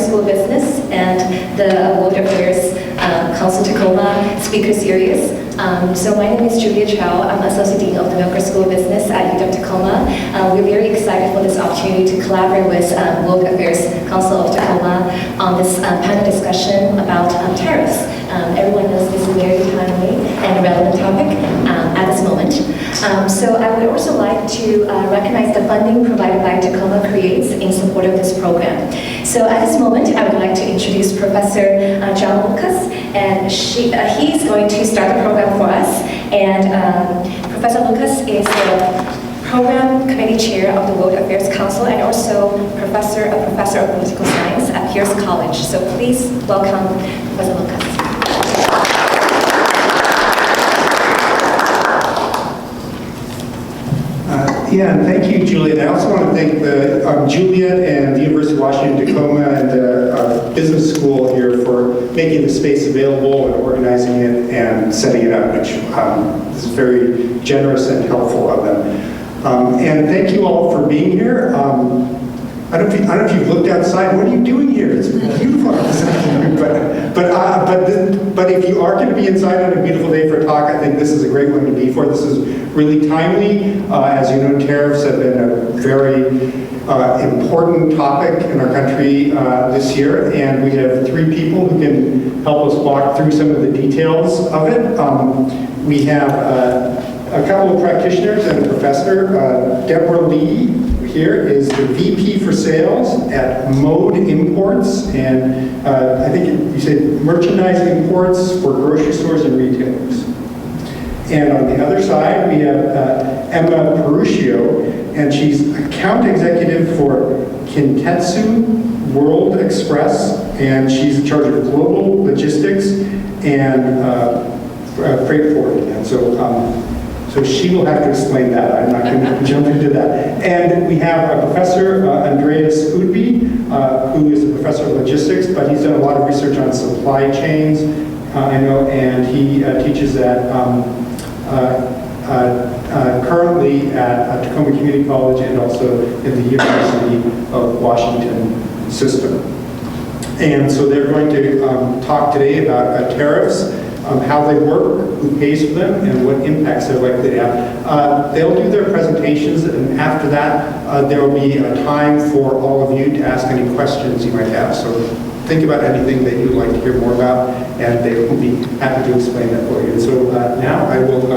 School of Business and the World Affairs Council Tacoma Speaker Series. So my name is Julia Chow. I'm Associate Dean of the Milker School of Business at UW-Tacoma. We're very excited for this opportunity to collaborate with World Affairs Council of Tacoma on this panel discussion about tariffs. Everyone knows this is a very timely and relevant topic at this moment. So I would also like to recognize the funding provided by Tacoma Creates in support of this program. So at this moment, I would like to introduce Professor John Lucas, and he's going to start the program for us. And Professor Lucas is the Program Committee Chair of the World Affairs Council and also Professor of Political Science at Pierce College. So please welcome Professor Lucas. Yeah, and thank you, Juliet. I also want to thank Juliet and the University of Washington-Tacoma and the business school here for making the space available and organizing it and setting it up, which is very generous and helpful of them. And thank you all for being here. I don't know if you've looked outside. What are you doing here? It's beautiful out this afternoon. But if you are going to be inside on a beautiful day for a talk, I think this is a great one to be for. This is really timely. As you know, tariffs have been a very important topic in our country this year, and we have three people who can help us walk through some of the details of it. We have a couple of practitioners and a professor. Deborah LI here is the VP for Sales at Mode Imports, and I think you said merchandise imports for grocery stores and retailers. And on the other side, we have Emma Perruccio, and she's account executive for Kintetsu World Express, and she's in charge of global logistics and freight forwarding. And so she will have to explain that. I'm not going to jump into that. And we have a Professor, Andreas Udbye, who is a professor of logistics, but he's done a lot of research on supply chains, I know, and he teaches at currently at Tacoma Community College and also in the University of Washington system. And so they're going to talk today about tariffs, how they work, who pays for them, and what impacts they're likely to have. They'll do their presentations, and after that, there will be a time for all of you to ask any questions you might have. So think about anything that you'd like to hear more about, and they will be happy to explain that for you. So now I will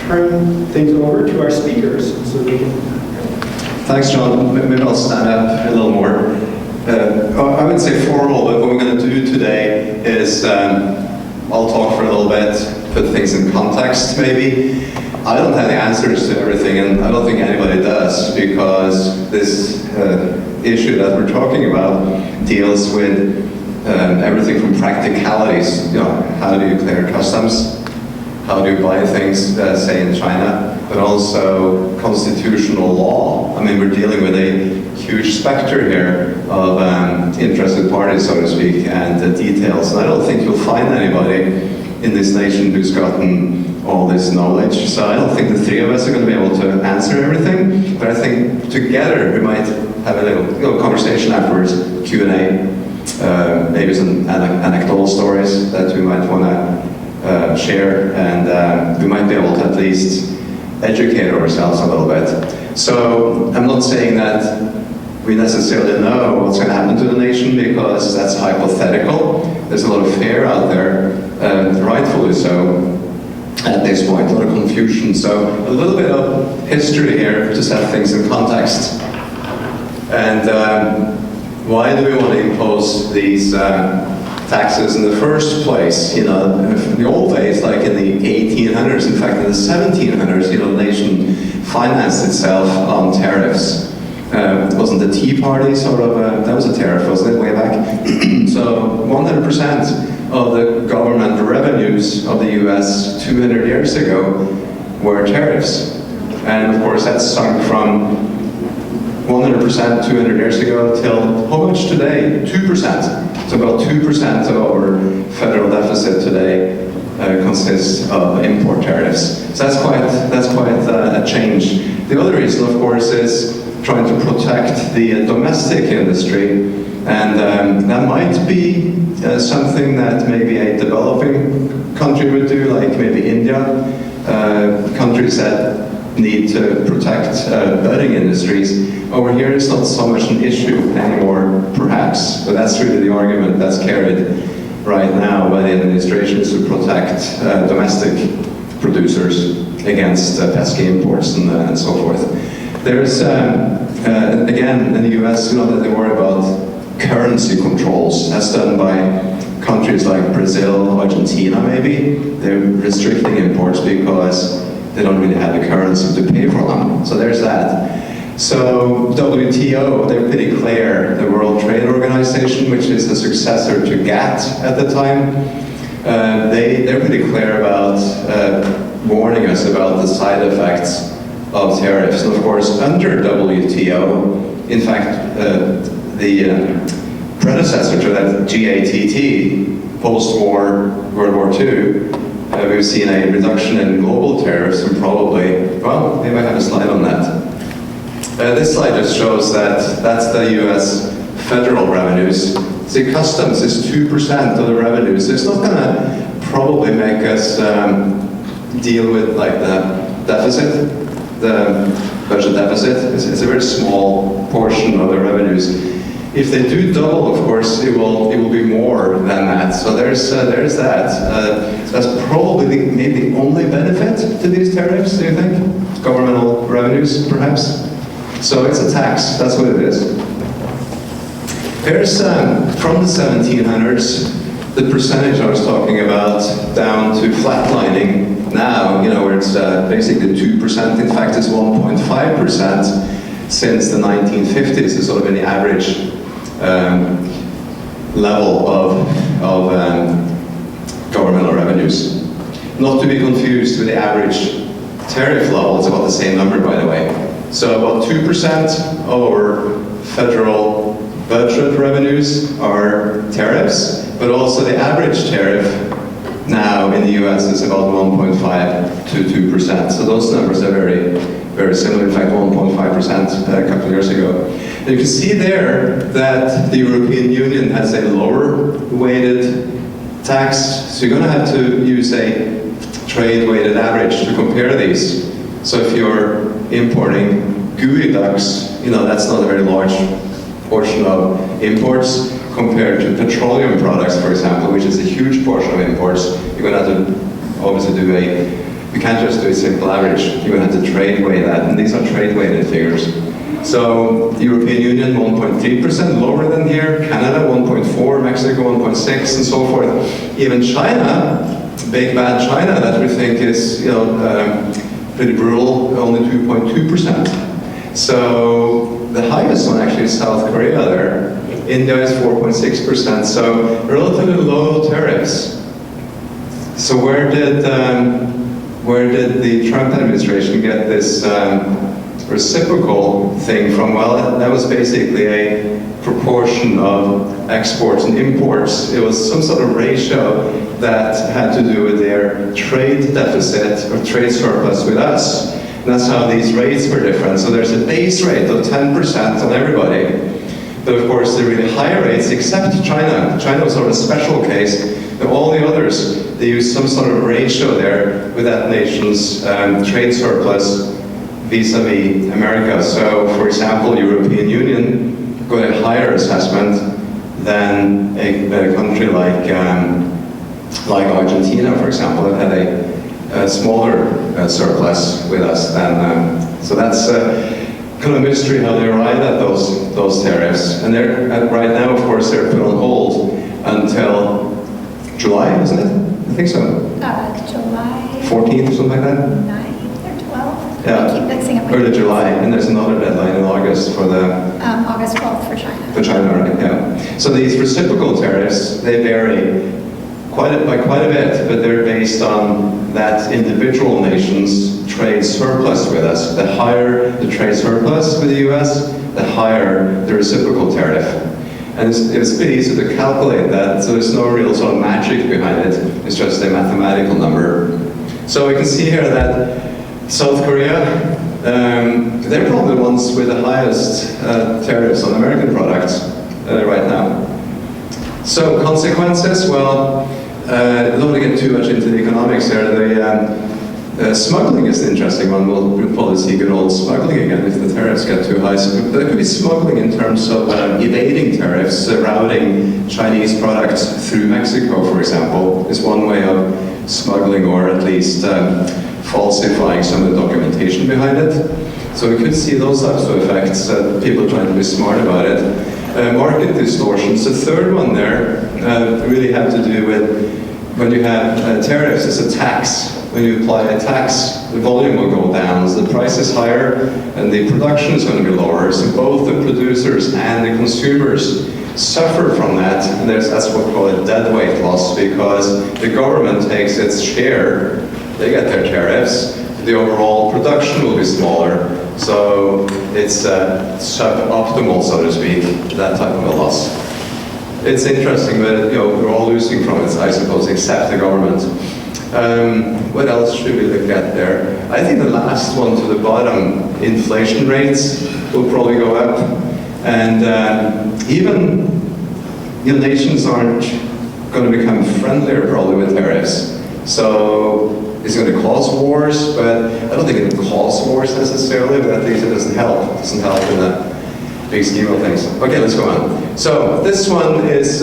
turn things over to our speakers. So they can... Thanks, John. Maybe I'll stand up a little more. I would say formal, but what we're going to do today is I'll talk for a little bit, put things in context maybe. I don't have the answers to everything, and I don't think anybody does, because this issue that we're talking about deals with everything from practicalities. You know, how do you clear customs? How do you buy things, say in China? But also constitutional law. I mean, we're dealing with a huge specter here of interested parties, so to speak, and the details. And I don't think you'll find anybody in this nation who's gotten all this knowledge. So I don't think the three of us are going to be able to answer everything, but I think together we might have a little conversation afterwards, Q&A, maybe some anecdotal stories that we might want to share, and we might be able to at least educate ourselves a little bit. So I'm not saying that we necessarily know what's going to happen to the nation, because that's hypothetical. There's a lot of fear out there, rightfully so, at this point, a lot of confusion. So a little bit of history here to set things in context. And why do we want to impose these taxes in the first place? You know, in the old days, like in the 1800s, in fact in the 1700s, you know, the nation financed itself on tariffs. Wasn't the Tea Party sort of, that was a tariff, wasn't it, way back? So 100% of the government revenues of the US 200 years ago were tariffs. And of course that's sunk from 100% 200 years ago till how much today? 2%. So about 2% of our federal deficit today consists of import tariffs. So that's quite a change. The other reason, of course, is trying to protect the domestic industry And that might be something that maybe a developing country would do, like maybe India, countries that need to protect budding industries. Over here, it's not so much an issue anymore, perhaps, but that's really the argument that's carried right now by the administration, is to protect domestic producers against pesky imports and so forth. There's, again, in the US, that they worry about currency controls. That's done by countries like Brazil, Argentina maybe. They're restricting imports because they don't really have the currency to pay for them. So there's that. So WTO, they're pretty clear, the World Trade Organization, which is the successor to GATT at the time, they're pretty clear about warning us about the side effects of tariffs. And of course, under WTO, in fact, the predecessor to that, GATT, post-war, World War II, we've seen a reduction in global tariffs and probably, well, maybe I have a slide on that. This slide just shows that that's the US federal revenues. See, customs is 2% of the revenues. It's not gonna probably make us deal with like the deficit, the budget deficit. It's a very small portion of the revenues. If they do double, of course, it will be more than that. So there's that. That's probably maybe the only benefit to these tariffs, do you think? Governmental revenues, perhaps? So it's a tax, that's what it is. Here's, from the 1700s, the percentage I was talking about down to flatlining now, where it's basically 2%, in fact it's 1.5% since the 1950s, is sort of an average level of governmental revenues. Not to be confused with the average tariff level, it's about the same number, by the way. So about 2% of our federal budget revenues are tariffs, but also the average tariff now in the US is about 1.5 to 2%. So those numbers are very, very similar. In fact, 1.5% a couple of years ago. And you can see there that the European Union has a lower weighted tax. So you're going to have to use a trade weighted average to compare these. So if you're importing gooey ducks, that's not a very large portion of imports compared to petroleum products, for example, which is a huge portion of imports. You're going to have to obviously you can't just do a simple average. You're going to have to trade weigh that, and these are trade weighted figures. So the European Union 1.3% lower than here, Canada 1.4, Mexico 1.6, and so forth. Even China, big bad China that we think is pretty brutal, only 2.2%. So the highest one actually is South Korea there. India is 4.6%, so relatively low tariffs. So where did the Trump administration get this reciprocal thing from? Well, that was basically a proportion of exports and imports. It was some sort of ratio that had to do with their trade deficit or trade surplus with us. And that's how these rates were different. So there's a base rate of 10% on everybody. But of course, the really high rates, except China. China was sort of a special case. But all the others, they used some sort of ratio there with that nation's trade surplus vis-a-vis America. So, for example, European Union got a higher assessment than a country like Argentina, for example, that had a smaller surplus with us. And so that's kind of a mystery how they arrived at those tariffs. And they're right now, of course, they're put on hold until July, isn't it? I think so. July 14th or something like that? 9th or 12th. Yeah. I keep mixing up my Early July, and there's another deadline in August for the... August 12th for China. For China, right, yeah. So these reciprocal tariffs, they vary by quite a bit, but they're based on that individual nation's trade surplus with us. The higher the trade surplus with the US, the higher the reciprocal tariff. And it's pretty easy to calculate that, so there's no real sort of magic behind it. It's just a mathematical number. So we can see here that South Korea, they're probably the ones with the highest tariffs on American products. right now. So consequences, well, I don't want to get too much into the economics there. Smuggling is the interesting one. We'll probably see good old smuggling again if the tariffs get too high. So there could be smuggling in terms of evading tariffs, routing Chinese products through Mexico, for example, is one way of smuggling, or at least falsifying some of the documentation behind it. So we could see those types of effects, people trying to be smart about it. Market distortions. The third one there really have to do with when you have tariffs, it's a tax. When you apply a tax, the volume will go down, so the price is higher and the production is going to be lower. So both the producers and the consumers suffer from that, and that's what we call a deadweight loss, because the government takes its share, they get their tariffs, the overall production will be smaller. So it's suboptimal, so to speak, that type of a loss. It's interesting, but we're all losing from it, I suppose, except the government. What else should we look at there? I think the last one to the bottom, inflation rates will probably go up, and even nations aren't going to become friendlier probably with tariffs. So it's going to cause wars, but I don't think it will cause wars necessarily, but at least it doesn't help. It doesn't help in the big scheme of things. Okay, let's go on. So this one is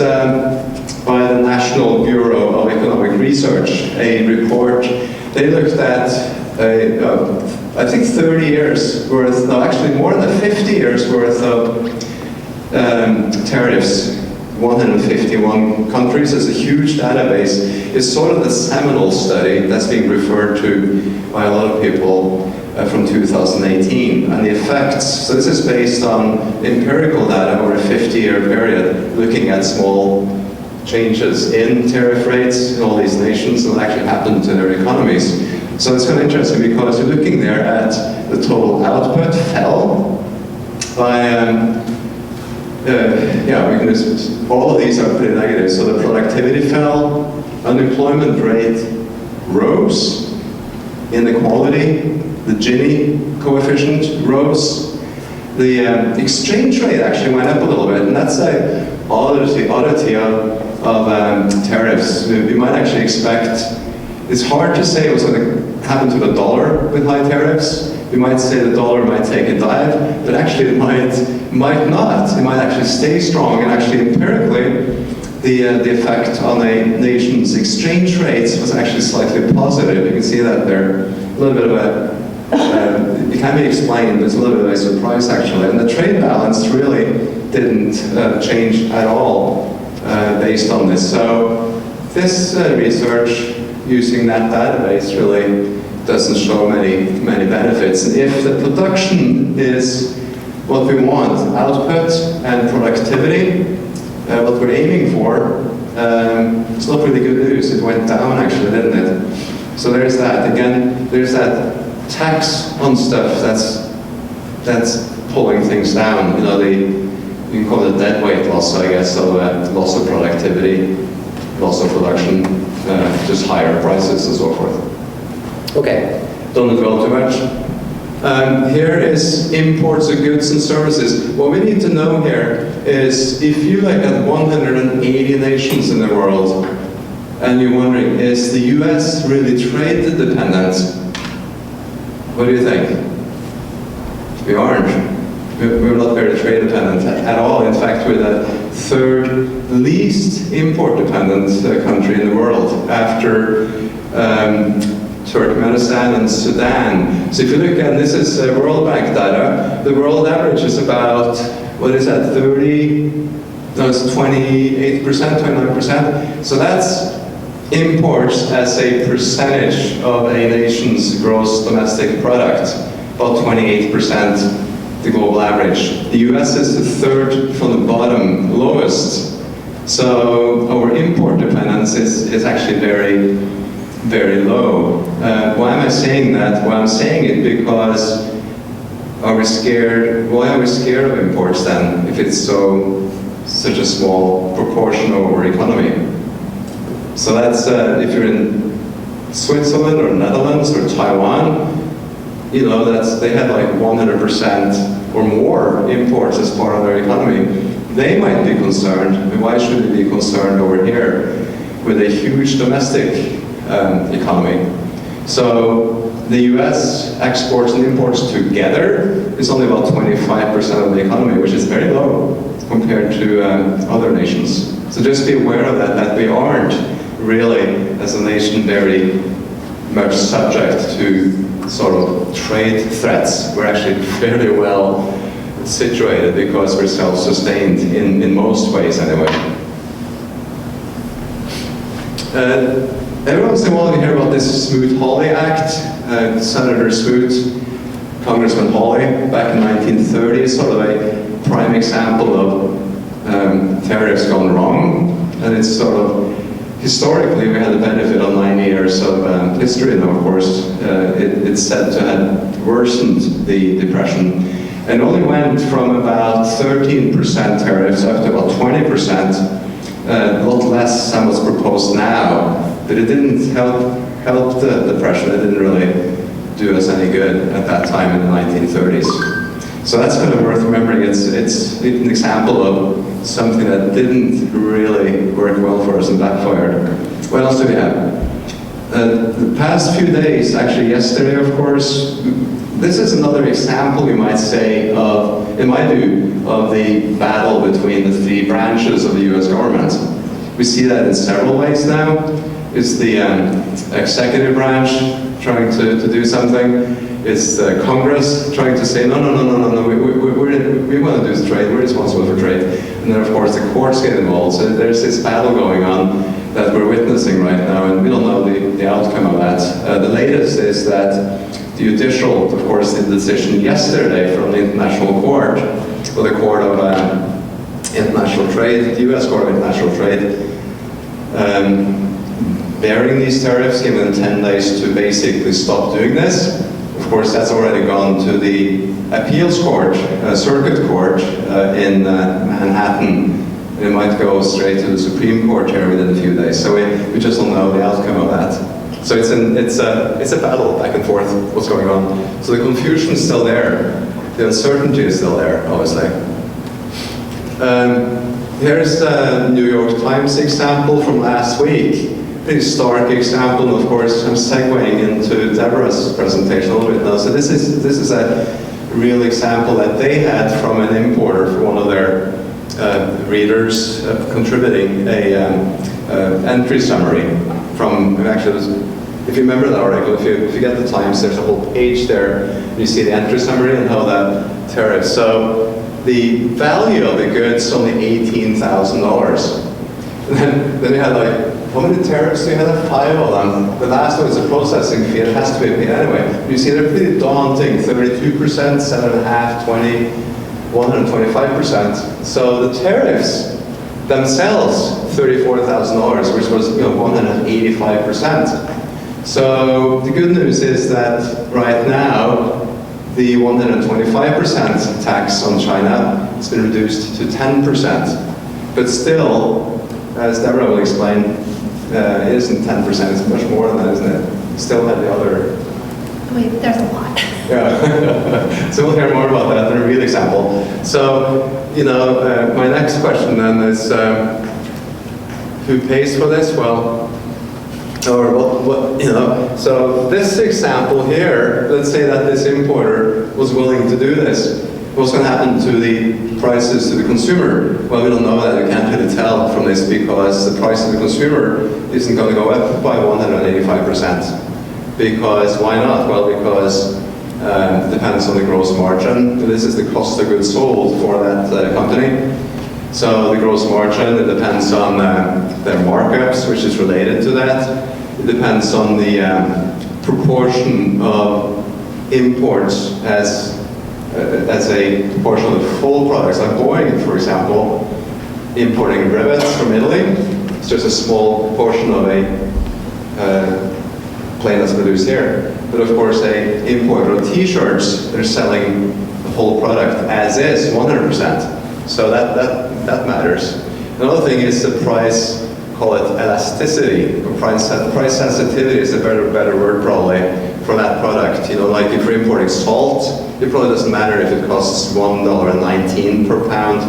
by the National Bureau of Economic Research, a report. They looked at, I think 30 years worth, no, actually more than 50 years worth of tariffs. 151 countries. Is a huge database. It's sort of the seminal study that's being referred to by a lot of people from 2018, and the effects. So this is based on empirical data over a 50-year period, looking at small changes in tariff rates in all these nations and what actually happened to their economies. So it's kind of interesting because you're looking there at the total output fell by we can just, all of these are pretty negative. So the productivity fell, unemployment rate rose, inequality, the Gini coefficient rose, the exchange rate actually went up a little bit, and that's a oddity of tariffs. We might actually expect, it's hard to say what's going to happen to the dollar with high tariffs. We might say the dollar might take a dive, but actually it might not. It might actually stay strong, and actually empirically, the effect on a nation's exchange rates was actually slightly positive. You can see that there. A little bit of a, it can be explained, but it's a little bit of a surprise actually. And the trade balance really didn't change at all based on this. So this research using that database really doesn't show many benefits. And if the production is what we want, output and productivity, what we're aiming for, it's not really good news. It went down actually, didn't it? So there's that. Again, there's that tax on stuff that's pulling things down. You can call it deadweight loss, I guess, so loss of productivity, loss of production, just higher prices and so forth. Okay, don't dwell too much. Here is imports of goods and services. What we need to know here is if you look at 180 nations in the world and you're wondering, is the US really trade dependent? What do you think? We aren't. We're not very trade dependent at all. In fact, we're the third least import dependent country in the world after Turkmenistan and Sudan. So if you look at, this is World Bank data, the world average is about, what is that, 28%, 29%. So that's imports as a percentage of a nation's gross domestic product, about 28%, the global average. The US is the third from the bottom, lowest. So our import dependence is actually very, very low. Why am I saying that? Well, I'm saying it because why are we scared of imports then, if it's such a small proportion of our economy? So that's, if you're in Switzerland or Netherlands or Taiwan, they had like 100% or more imports as part of their economy. they might be concerned, and why should they be concerned over here with a huge domestic economy? So the US exports and imports together is only about 25% of the economy, which is very low compared to other nations. So just be aware of that we aren't really, as a nation, very much subject to sort of trade threats. We're actually fairly well situated because we're self-sustained in most ways anyway. Every once in a while you hear about this Smoot-Hawley Act. Senator Smoot, Congressman Hawley, back in 1930, sort of a prime example of tariffs gone wrong. And it's sort of, historically we had the benefit of 9 years of history, and of course it's said to have worsened the Depression. And only went from about 13% tariffs up to about 20%, a lot less than what's proposed now. But it didn't help the Depression. It didn't really do us any good at that time in the 1930s. So that's kind of worth remembering. It's an example of something that didn't really work well for us and backfired. What else do we have? The past few days, actually yesterday of course, this is another example, you might say, of, in my view, of the battle between the three branches of the US government. We see that in several ways now. It's the executive branch trying to do something. It's Congress trying to say, no, we want to do trade, we're responsible for trade. And then of course the courts get involved. So there's this battle going on that we're witnessing right now, and we don't know the outcome of that. The latest is that the judicial, of course, the decision yesterday from the International Court, or the Court of International Trade, the US Court of International Trade, bearing these tariffs, giving them 10 days to basically stop doing this. Of course, that's already gone to the appeals court, circuit court in Manhattan. It might go straight to the Supreme Court here within a few days. So we just don't know the outcome of that. So it's a battle back and forth, what's going on. So the confusion is still there. The uncertainty is still there, obviously. Here's the New York Times example from last week. Pretty stark example, and of course I'm segueing into Deborah's presentation a little bit now. So this is a real example that they had from an importer for one of their readers contributing a entry summary from, actually, if you remember that article, if you get the Times, there's a whole page there. You see the entry summary and how that tariff. So the value of the goods is only $18,000. And then you had like, how many tariffs do you have? 5 of them. The last one is a processing fee. It has to be paid anyway. You see, they're pretty daunting. 32%, 7.5%, 20%, 125%. So the tariffs themselves, $34,000, which was 185%. So the good news is that right now, the 125% tax on China has been reduced to 10%. But still, as Deborah will explain, it isn't 10%, it's much more than that, isn't it? Still have the other... Wait, there's a lot. Yeah, so we'll hear more about that in a real example. So, my next question then is, who pays for this? Well, or what, so this example here, let's say that this importer was willing to do this. What's going to happen to the prices to the consumer? Well, we don't know that. We can't really tell from this because the price to the consumer isn't going to go up by 185%. Because, why not? Well, because it depends on the gross margin. This is the cost of goods sold for that company. So the gross margin, it depends on their markups, which is related to that. It depends on the proportion of imports as a proportion of the full products. Like Boeing, for example, importing rivets from Italy. It's just a small portion of a plane that's produced here. But of course, an importer of t-shirts, they're selling the whole product as is, 100%. So that matters. Another thing is the price, call it elasticity, or price sensitivity is a better word probably for that product. Like if you're importing salt, it probably doesn't matter if it costs $1.19 per pound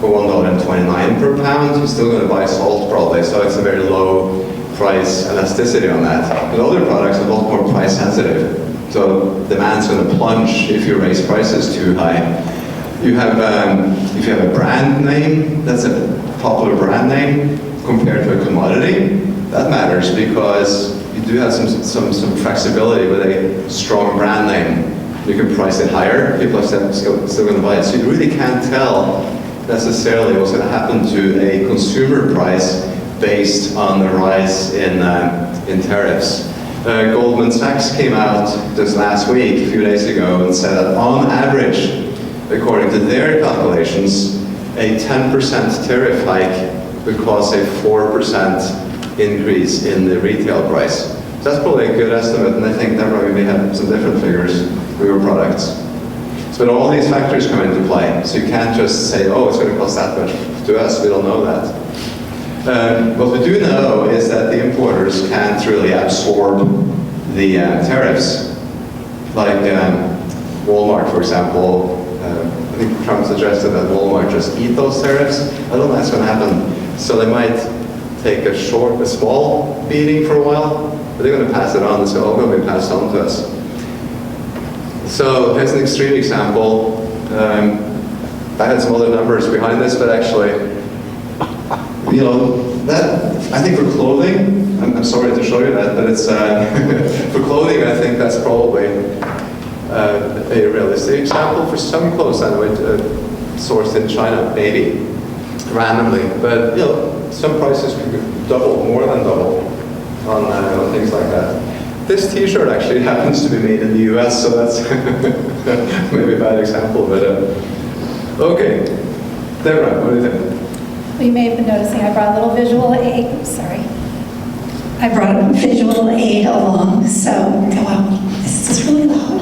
$1.29 per pound, you're still going to buy salt probably, so it's a very low price elasticity on that. But other products are a lot more price sensitive, so demand's going to plunge if you raise prices too high. You have, if you have a brand name, that's a popular brand name compared to a commodity, that matters because you do have some flexibility with a strong brand name. You can price it higher, people are still going to buy it. So you really can't tell necessarily what's going to happen to a consumer price based on the rise in tariffs. Goldman Sachs came out just last week, a few days ago, and said that on average, according to their calculations, a 10% tariff hike would cause a 4% increase in the retail price. So that's probably a good estimate, and I think Deborah, we may have some different figures for your products. So all these factors come into play, so you can't just say, oh, it's going to cost that much to us, we don't know that. What we do know is that the importers can't really absorb the tariffs. Like Walmart, for example, I think Trump suggested that Walmart just eat those tariffs. I don't think that's going to happen. So they might take a small beating for a while, but they're going to pass it on, so all going to be passed on to us. So here's an extreme example. I had some other numbers behind this, but actually, you know, that, I think for clothing, I'm sorry to show you that, but it's, for clothing, I think that's probably a realistic example. For some clothes, anyway, sourced in China, maybe, randomly. But, you know, some prices could double, more than double, on things like that. This t-shirt actually happens to be made in the US, so that's maybe a bad example, but okay. Deborah, what do you think? Well, you may have been noticing I brought a little visual aid. Sorry. I brought a visual aid along, so, wow, is this really loud?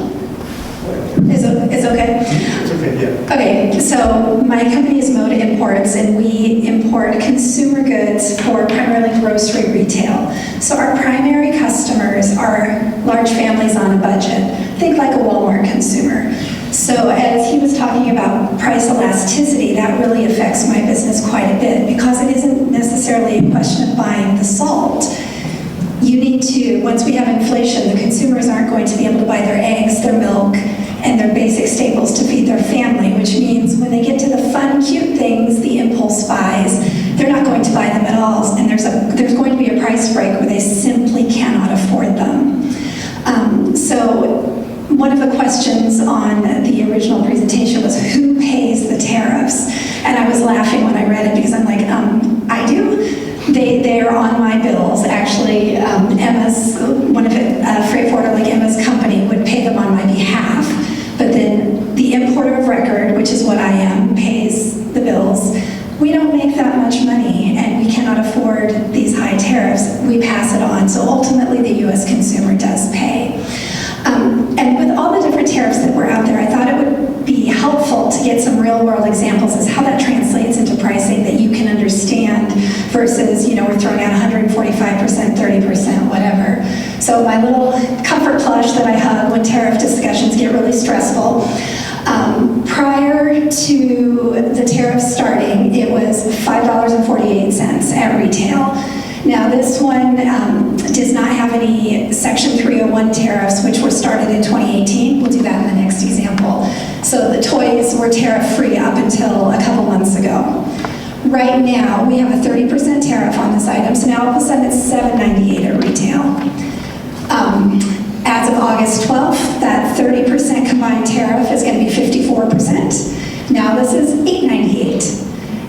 Is it okay? It's okay, yeah. Okay, so my company is Moda Imports, and we import consumer goods for primarily grocery retail. So our primary customers are large families on a budget. Think like a Walmart consumer. So as he was talking about price elasticity, that really affects my business quite a bit because it isn't necessarily a question of buying the salt. You need to, once we have inflation, the consumers aren't going to be able to buy their eggs, their milk, and their basic staples to feed their family, which means when they get to the fun, cute things, the impulse buys, they're not going to buy them at all, and there's going to be a price break where they simply cannot afford them. So one of the questions on the original presentation was who pays the tariffs? And I was laughing when I read it because I'm like, I do. They're on my bills. Actually, Emma's, one of it, freight forwarder like Emma's company would pay them on my behalf. But then the importer of record, which is what I am, pays the bills. We don't make that much money and we cannot afford these high tariffs. We pass it on. So ultimately the US consumer does pay. And with all the different tariffs that were out there, I thought it would be helpful to get some real world examples as how that translates into pricing that you can understand versus, you know, we're throwing out 145%, 30%, whatever. So my little comfort plush that I hug when tariff discussions get really stressful, prior to the tariffs starting, it was $5.48 at retail. Now this one does not have any Section 301 tariffs, which were started in 2018. We'll do that in the next example. So the toys were tariff-free up until a couple months ago. Right now, we have a 30% tariff on this item, so now all of a sudden it's $7.98 at retail. As of August 12th, that 30% combined tariff is going to be 54%. Now this is $8.98.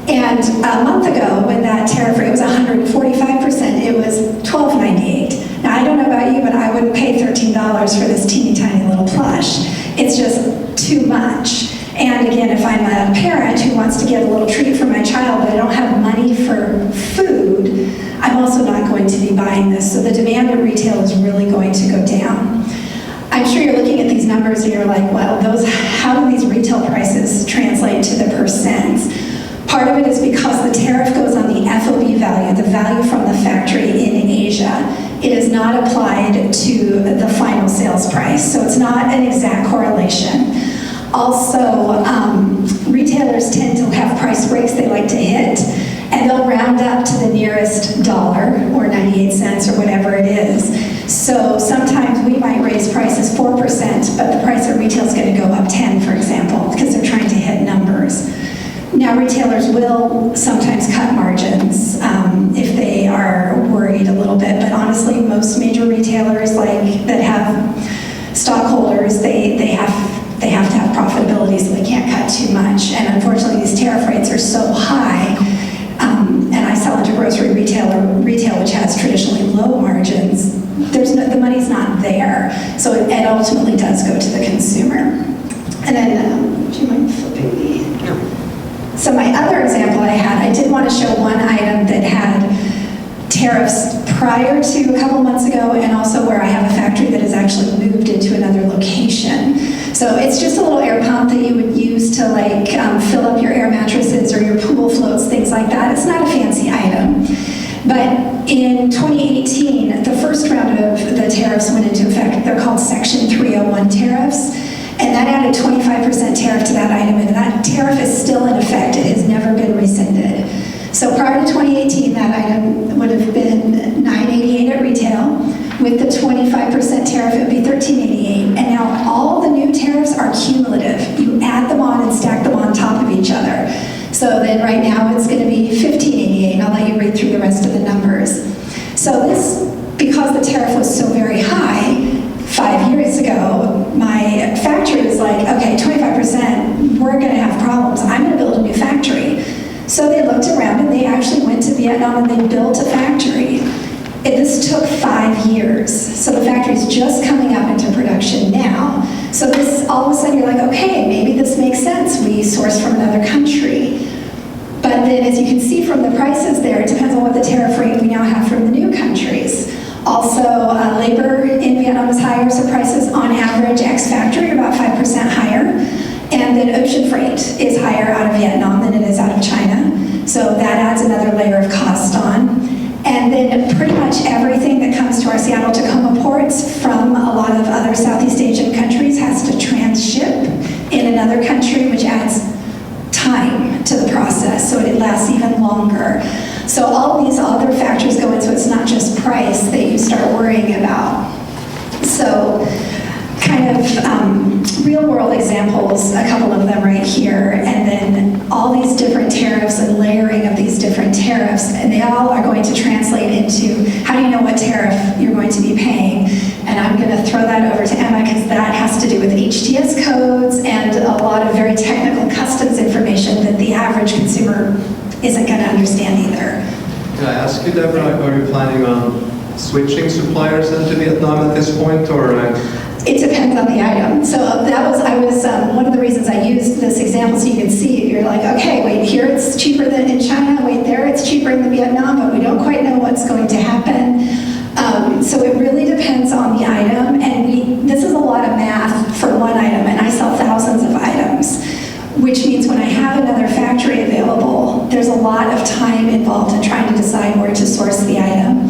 And a month ago, when that tariff rate was 145%, it was $12.98. Now, I don't know about you, but I wouldn't pay $13 for this teeny tiny little plush. It's just too much. And again, if I'm a parent who wants to get a little treat for my child, but I don't have money for food, I'm also not going to be buying this. So the demand at retail is really going to go down. I'm sure you're looking at these numbers and you're like, well, how do these retail prices translate to the percents? Part of it is because the tariff goes on the FOB value, the value from the factory in Asia. It is not applied to the final sales price, so it's not an exact correlation. Also, retailers tend to have price breaks they like to hit, and they'll round up to the nearest dollar or 98 cents or whatever it is. So sometimes we might raise prices 4%, but the price at retail is going to go up 10, for example, because they're trying to hit numbers. Now, retailers will sometimes cut margins if they are worried a little bit, but honestly, most major retailers that have stockholders, they have to have profitability, so they can't cut too much. And unfortunately, these tariff rates are so high, and I sell into grocery retail, which has traditionally low margins. The money's not there, so it ultimately does go to the consumer. And then, do you mind flipping me? No. So my other example I did want to show one item that had tariffs prior to a couple months ago, and also where I have a factory that has actually moved into another location. So it's just a little air pump that you would use to fill up your air mattresses or your pool floats, things like that. It's not a fancy item. But in 2018, the first round of the tariffs went into effect. They're called Section 301 tariffs. And that added 25% tariff to that item, and that tariff is still in effect. It has never been rescinded. So prior to 2018, that item would have been $9.88 at retail. With the 25% tariff, it would be $13.88. And now all the new tariffs are cumulative. You add them on and stack them on top of each other. So then right now it's going to be $15.88, and I'll let you read through the rest of the numbers. So this, because the tariff was so very high, 5 years ago, my factory was like, okay, 25%, we're going to have problems. I'm going to build a new factory. So they looked around and they actually went to Vietnam and they built a factory. This took 5 years. So the factory's just coming up into production now. So this, all of a sudden you're like, okay, maybe this makes sense. We source from another country. But then as you can see from the prices there, it depends on what the tariff rate we now have from the new countries. Also, labor in Vietnam is higher, so prices on average ex-factory are about 5% higher. And then ocean freight is higher out of Vietnam than it is out of China. So that adds another layer of cost on. And then pretty much everything that comes to our Seattle-Tacoma ports from a lot of other Southeast Asian countries has to transship in another country, which adds time to the process, so it lasts even longer. So all these other factors go in, so it's not just price that you start worrying about. So kind of real world examples, a couple of them right here, and then all these different tariffs and layering of these different tariffs, and they all are going to translate into how do you know what tariff you're going to be paying. And I'm going to throw that over to Emma because that has to do with HTS codes and a lot of very technical customs information that the average consumer isn't going to understand either. Can I ask you, Deborah, are you planning on switching suppliers into Vietnam at this point, or? It depends on the item. So one of the reasons I used this example so you can see, you're like, okay, wait, here it's cheaper than in China, wait, there it's cheaper in Vietnam, but we don't quite know what's going to happen. So it really depends on the item, and this is a lot of math for one item, and I sell thousands of items, which means when I have another factory available, there's a lot of time involved in trying to decide where to source the item.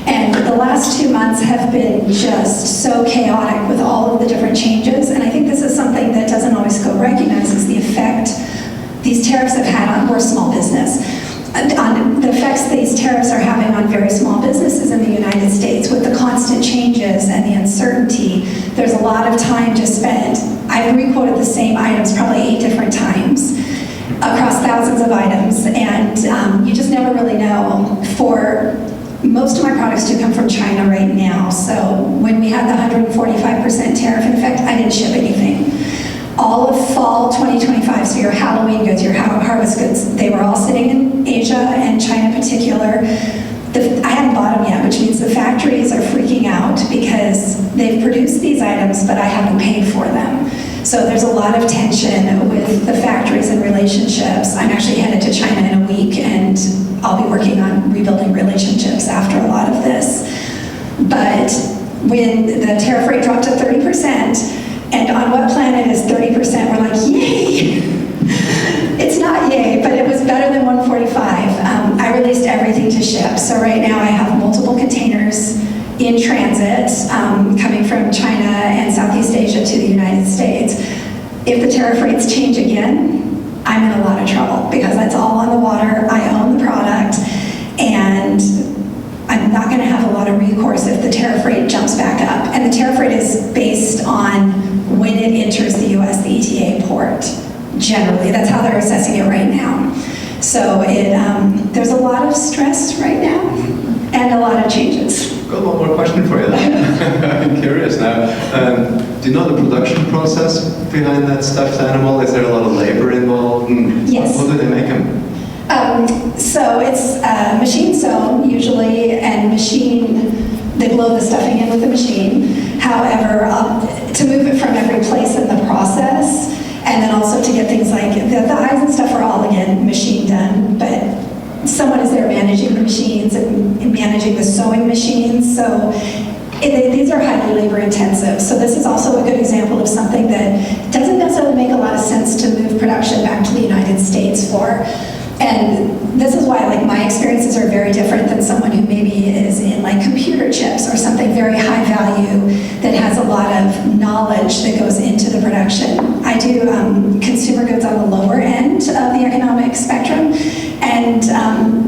And the last 2 months have been just so chaotic with all of the different changes, and I think this is something that doesn't always go recognized is the effect these tariffs have had on small business. On the effects these tariffs are having on very small businesses in the United States with the constant changes and the uncertainty. There's a lot of time just spent. I've requoted the same items probably 8 different times across thousands of items, and you just never really know. Most of my products do come from China right now, so when we had the 145% tariff in effect, I didn't ship anything. All of fall 2025, so your Halloween goods, your harvest goods, they were all sitting in Asia and China in particular. I haven't bought them yet, which means the factories are freaking out because they've produced these items, but I haven't paid for them. So there's a lot of tension with the factories and relationships. I'm actually headed to China in a week, and I'll be working on rebuilding relationships after a lot of this. But when the tariff rate dropped to 30%, and on what planet is 30%? We're like, yay! It's not yay, but it was better than 145. I released everything to ship. So right now I have multiple containers in transit coming from China and Southeast Asia to the United States. If the tariff rates change again, I'm in a lot of trouble because that's all on the water. I own the product, and I'm not going to have a lot of recourse if the tariff rate jumps back up. And the tariff rate is based on when it enters the U.S., the ETA port. Generally, that's how they're assessing it right now. So there's a lot of stress right now and a lot of changes. I've got one more question for you then. I'm curious now. Do you know the production process behind that stuffed animal? Is there a lot of labor involved? And Yes. What do they make them? So it's machine sewn usually, and they blow the stuffing in with the machine. However, to move it from every place in the process, and then also to get things like the eyes and stuff are all, again, machine done, but someone is there managing the machines and managing the sewing machines. So these are highly labor intensive. So this is also a good example of something that doesn't necessarily make a lot of sense to move production back to the United States for. And this is why, like, my experiences are very different than someone who maybe is in like computer chips or something very high value that has a lot of knowledge that goes into the production. I do consumer goods on the lower end of the economic spectrum, and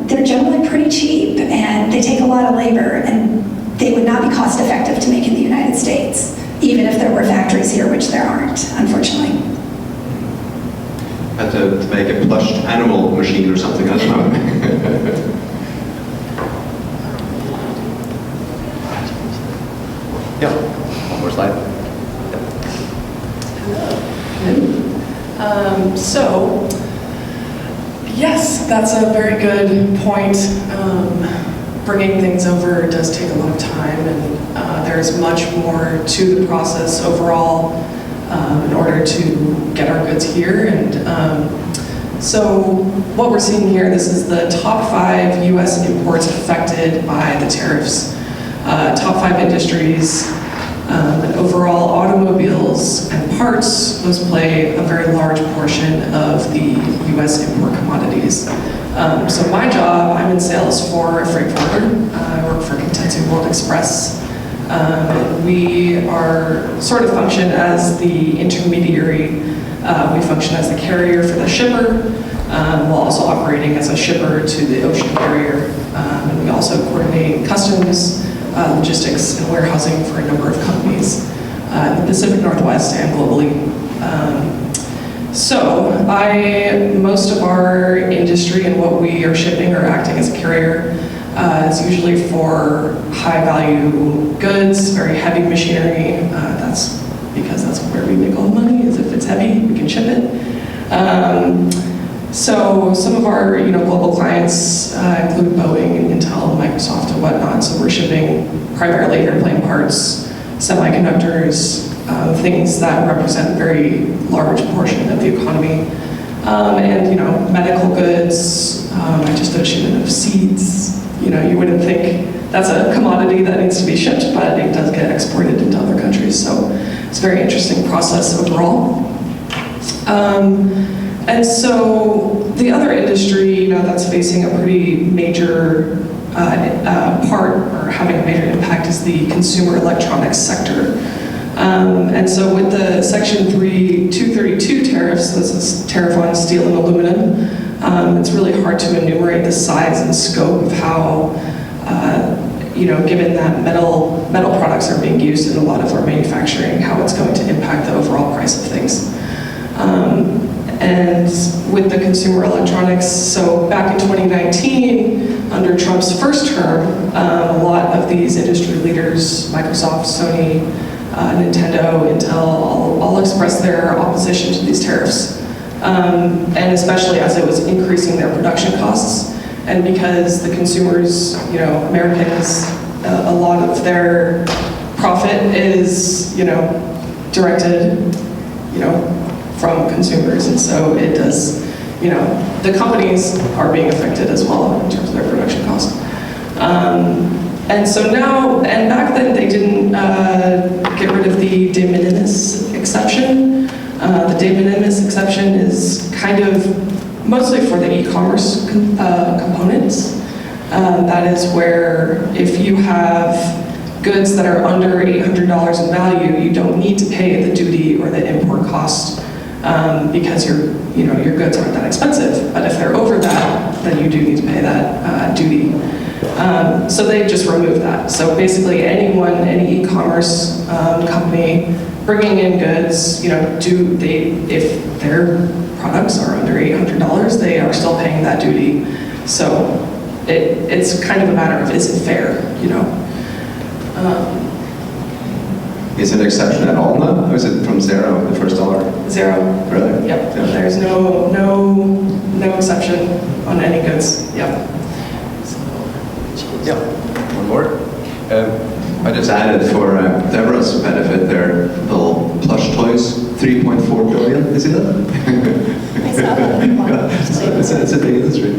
they're generally pretty cheap, and they take a lot of labor, and they would not be cost effective to make in the United States, even if there were factories here, which there aren't, unfortunately. Had to make a plushed animal machine or something, I don't know. Yeah, one more slide. So, yes, that's a very good point. Bringing things over does take a lot of time, and there's much more to the process overall in order to get our goods here. And so what we're seeing here, this is the top 5 U.S. imports affected by the tariffs. Top 5 industries, and overall automobiles and parts, those play a very large portion of the U.S. import commodities. So my job, I'm in sales for a freight forwarder. I work for Kintetsu World Express. We are sort of function as the intermediary. We function as the carrier for the shipper, while also operating as a shipper to the ocean carrier. And we also coordinate customs, logistics, and warehousing for a number of companies in the Pacific Northwest and globally. So most of our industry and what we are shipping or acting as a carrier is usually for high value goods, very heavy machinery. That's because that's where we make all the money, is if it's heavy, we can ship it. So some of our global clients include Boeing, Intel, Microsoft, and whatnot. So we're shipping primarily airplane parts, semiconductors, things that represent a very large portion of the economy. And medical goods. I just did a shipment of seeds. You wouldn't think that's a commodity that needs to be shipped, but it does get exported into other countries. So it's a very interesting process overall. And so the other industry, that's facing a pretty major part or having a major impact is the consumer electronics sector. And so with the Section 232 tariffs, this is tariff on steel and aluminum, it's really hard to enumerate the size and scope of how, given that metal products are being used in a lot of our manufacturing, how it's going to impact the overall price of things. And with the consumer electronics, so back in 2019, under Trump's first term, a lot of these industry leaders, Microsoft, Sony, Nintendo, Intel, all expressed their opposition to these tariffs. And especially as it was increasing their production costs. And because the consumers, Americans, a lot of their profit is, directed, from consumers. And so it does, the companies are being affected as well in terms of their production cost. And so now, and back then they didn't get rid of the de minimis exception. The de minimis exception is kind of mostly for the e-commerce components. That is where if you have goods that are under $800 in value, you don't need to pay the duty or the import cost because you're your goods aren't that expensive. But if they're over that, then you do need to pay that duty. So they just removed that. So basically anyone, any e-commerce company bringing in goods, if their products are under $800, they are still paying that duty. So it's kind of a matter of, is it fair, Is it an exception at all now? Or is it from zero, the first dollar? Zero. Really? Yep. Yeah. There's no exception on any goods. Yep. Yeah. One more. I just added for Deborah's benefit their little plush toys, 3.4 billion. Is it that? It's a big industry.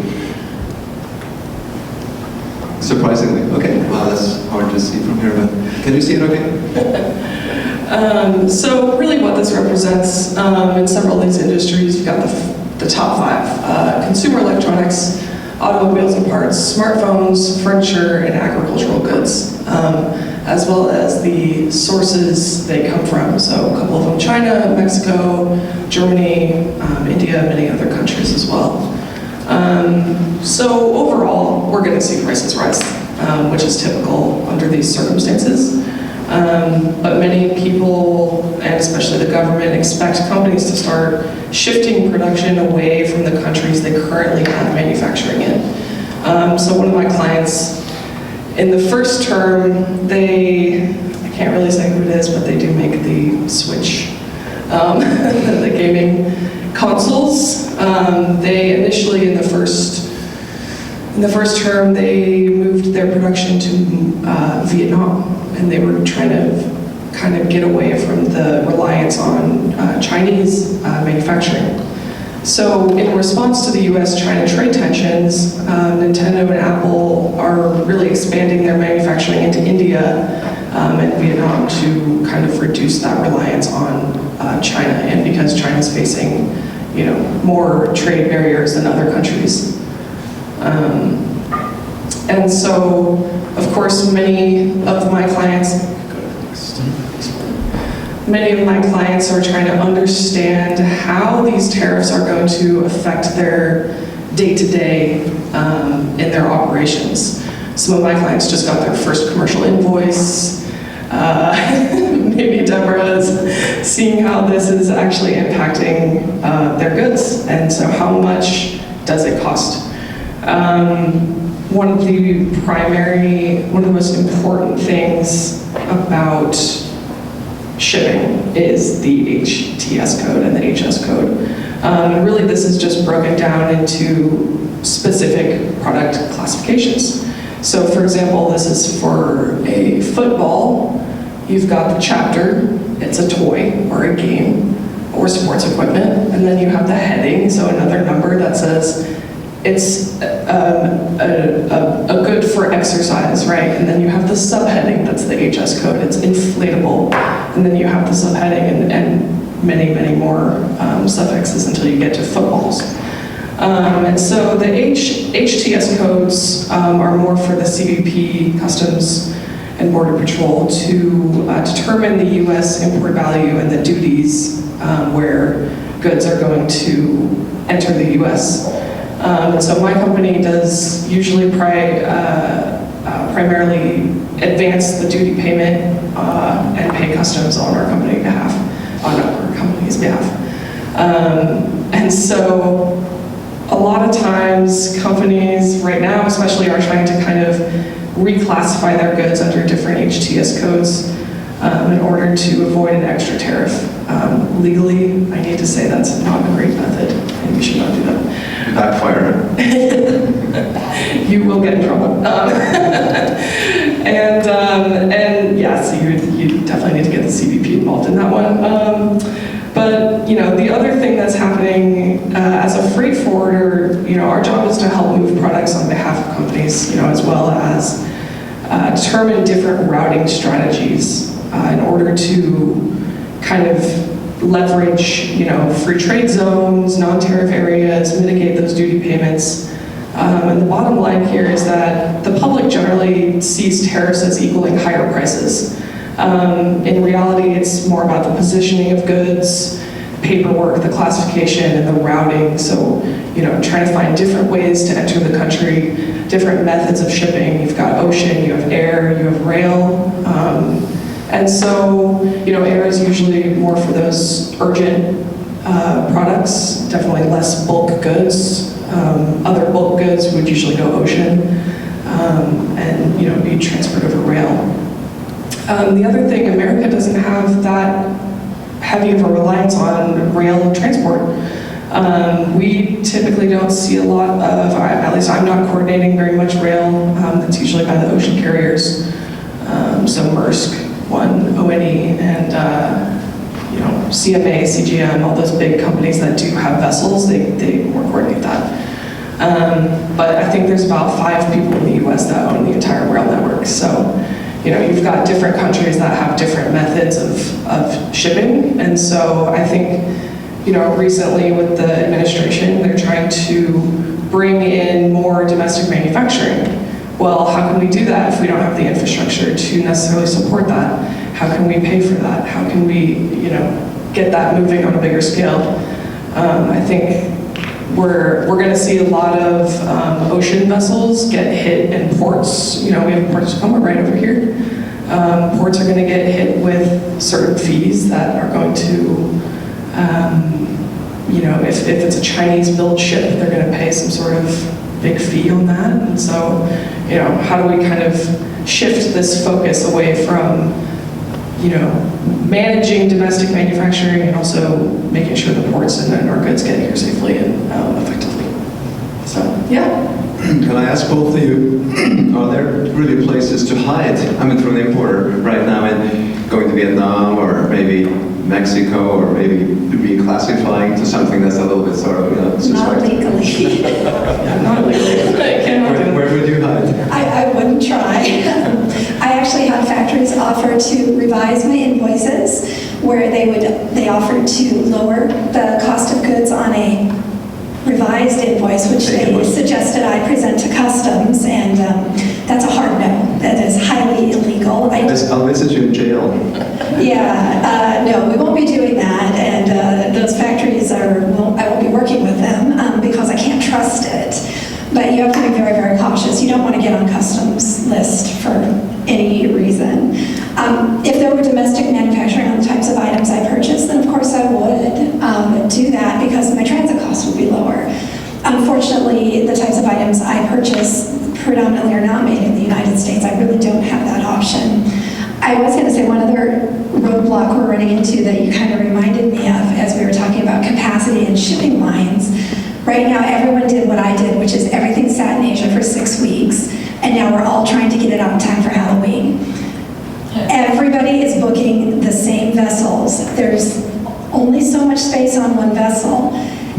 Surprisingly. Okay, well, that's hard to see from here, but can you see it okay? So really what this represents in several of these industries, you've got the top five. Consumer electronics, automobiles and parts, smartphones, furniture, and agricultural goods, as well as the sources they come from. So a couple of them, China, Mexico, Germany, India, many other countries as well. So overall, we're going to see prices rise, which is typical under these circumstances. But many people, and especially the government, expect companies to start shifting production away from the countries they currently have manufacturing in. So one of my clients, in the first term, I can't really say who it is, but they do make the Switch, the gaming consoles. They initially, in the first term, they moved their production to Vietnam, and they were trying to kind of get away from the reliance on Chinese manufacturing. So in response to the US-China trade tensions, Nintendo and Apple are really expanding their manufacturing into India and Vietnam to kind of reduce that reliance on China, and because China's facing more trade barriers than other countries. And so, of course, many of my clients are trying to understand how these tariffs are going to affect their day-to-day in their operations. Some of my clients just got their first commercial invoice. Maybe Deborah is seeing how this is actually impacting their goods, and so how much does it cost? One of the most important things about shipping is the HTS code and the HS code. Really, this is just broken down into specific product classifications. So for example, this is for a football. You've got the chapter, it's a toy or a game or sports equipment, and then you have the heading, so another number that says it's a good for exercise, right? And then you have the subheading, that's the HS code, it's inflatable. And then you have the subheading and many, many more suffixes until you get to footballs. And so the HTS codes are more for the CBP, Customs and Border Patrol to determine the US import value and the duties where goods are going to enter the US. And so my company does usually primarily advance the duty payment and pay customs on our company's behalf. And so a lot of times companies right now especially are trying to kind of reclassify their goods under different HTS codes in order to avoid an extra tariff. Legally, I need to say that's not a great method, and you should not do that. Backfire. You will get in trouble. And yes, you definitely need to get the CBP involved in that one. But the other thing that's happening as a freight forwarder, our job is to help move products on behalf of companies, as well as determine different routing strategies in order to kind of leverage, free trade zones, non-tariff areas, mitigate those duty payments. And the bottom line here is that the public generally sees tariffs as equaling higher prices. In reality, it's more about the positioning of goods paperwork, the classification, and the routing. So, trying to find different ways to enter the country, different methods of shipping. You've got ocean, you have air, you have rail. And so, air is usually more for those urgent products, definitely less bulk goods. Other bulk goods would usually go ocean and, be transferred over rail. The other thing, America doesn't have that heavy of a reliance on rail transport. We typically don't see a lot of, at least I'm not coordinating very much rail. That's usually by the ocean carriers. So Maersk, ONE, and CMA, CGM, all those big companies that do have vessels, they more coordinate that. But I think there's about 5 people in the US that own the entire rail network. So, you've got different countries that have different methods of shipping. And so I think, recently with the administration, they're trying to bring in more domestic manufacturing. Well, how can we do that if we don't have the infrastructure to necessarily support that? How can we pay for that? How can we, get that moving on a bigger scale? I think we're going to see a lot of ocean vessels get hit in ports. We have Port of Tacoma right over here. Ports are going to get hit with certain fees that are going to, if it's a Chinese-built ship, they're going to pay some sort of big fee on that. And so, how do we kind of shift this focus away from, managing domestic manufacturing and also making sure the ports and our goods get here safely and effectively. So, yeah. Can I ask both of you, are there really places to hide? I mean, from the importer right now, and going to Vietnam or maybe Mexico or maybe reclassifying to something that's a little bit sort of, Not suspect? legally. Not legally. Where would you hide? I wouldn't try. I actually had factories offer to revise my invoices where they offered to lower the cost of goods on a revised invoice, which they suggested I present to customs, and that's a hard no. That is highly illegal. I'll visit you in jail. Yeah, no, we won't be doing that, and those factories I won't be working with them because I can't trust it. But you have to be very, very cautious. You don't want to get on customs list for any reason. If there were domestic manufacturing on the types of items I purchase, then of course I would do that because my transit costs would be lower. Unfortunately, the types of items I purchase predominantly are not made in the United States. I really don't have that option. I was going to say one other roadblock we're running into that you kind of reminded me of as we were talking about capacity and shipping lines. Right now, everyone did what I did, which is everything sat in Asia for 6 weeks, and now we're all trying to get it out in time for Halloween. Everybody is booking the same vessels. There's only so much space on one vessel,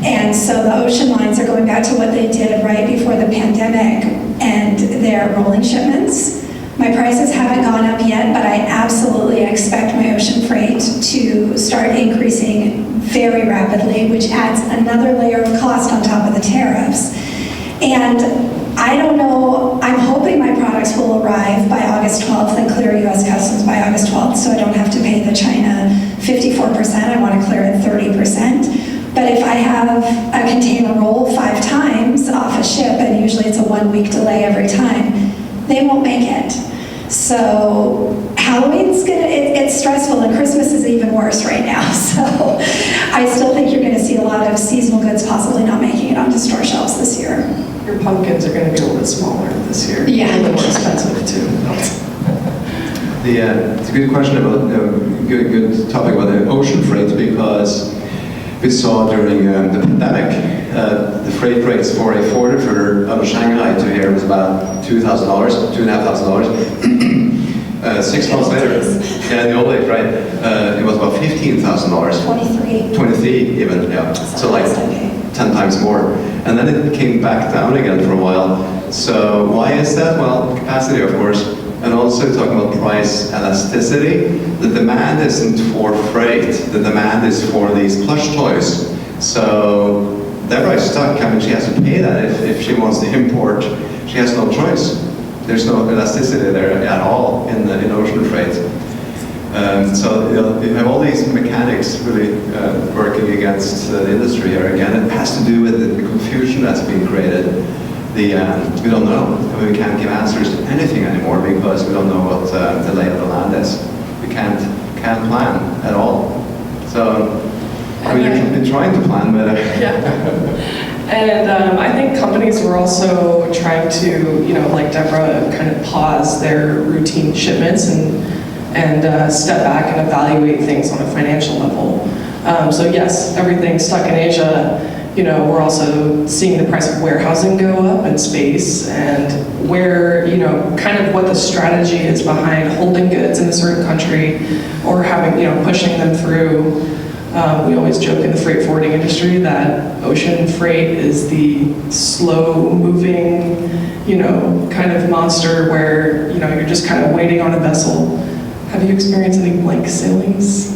and so the ocean lines are going back to what they did right before the pandemic, and they're rolling shipments. My prices haven't gone up yet, but I absolutely expect my ocean freight to start increasing very rapidly, which adds another layer of cost on top of the tariffs. And I don't know, I'm hoping my products will arrive by August 12th and clear US Customs by August 12th, so I don't have to pay the China 54%, I want to clear it 30%. But if I have a container roll 5 times off a ship, and usually it's a 1-week delay every time, they won't make it. So Halloween's it's stressful, and Christmas is even worse right now. So I still think you're going to see a lot of seasonal goods possibly not making it onto store shelves this year. Your pumpkins are going to be a little bit smaller this year. Yeah. A little more expensive too. It's a good question about, good topic about the ocean freight, because we saw during the pandemic, the freight rates for a forwarder out of Shanghai to here was about $2,000, $2,500. 6 months later, in the old days, right, it was about $15,000. 23 even, yeah. So like 10 times more. And then it came back down again for a while. So why is that? Well, capacity, of course. And also talking about price elasticity, the demand isn't for freight, the demand is for these plush toys. So Deborah is stuck. I mean, she has to pay that if she wants to import. She has no choice. There's no elasticity there at all in ocean freight. So you have all these mechanics really working against the industry here again. It has to do with the confusion that's being created. We don't know. I mean, we can't give answers to anything anymore because we don't know what the lay of the land is. We can't plan at all. So I mean, you've been trying to plan, but yeah. And I think companies were also trying to, like Deborah, kind of pause their routine shipments and step back and evaluate things on a financial level. So yes, everything stuck in Asia. We're also seeing the price of warehousing go up in space, and where, kind of what the strategy is behind holding goods in a certain country or having, pushing them through. We always joke in the freight forwarding industry that ocean freight is the slow-moving, kind of monster where, you're just kind of waiting on a vessel. Have you experienced any blank sailings?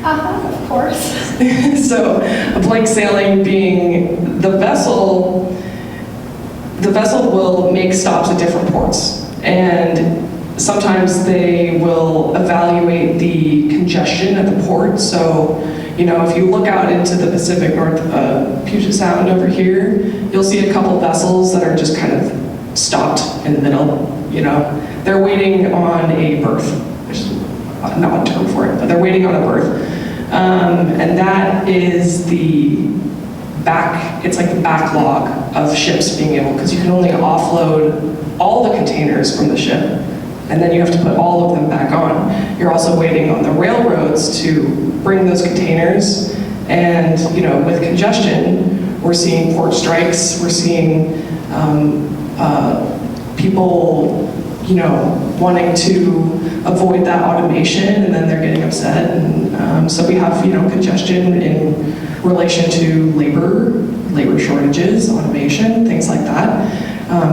Of course. So a blank sailing being the vessel will make stops at different ports, and sometimes they will evaluate the congestion at the port. So, if you look out into the Pacific North, Puget Sound over here, you'll see a couple vessels that are just kind of stopped in the middle. They're waiting on a berth. There's an odd term for it, but they're waiting on a berth. And that is it's like the backlog of ships being able, because you can only offload all the containers from the ship, and then you have to put all of them back on. You're also waiting on the railroads to bring those containers, and with congestion, we're seeing port strikes, we're seeing people wanting to avoid that automation, and then they're getting upset. And so we have, congestion in relation to labor shortages, automation, things like that.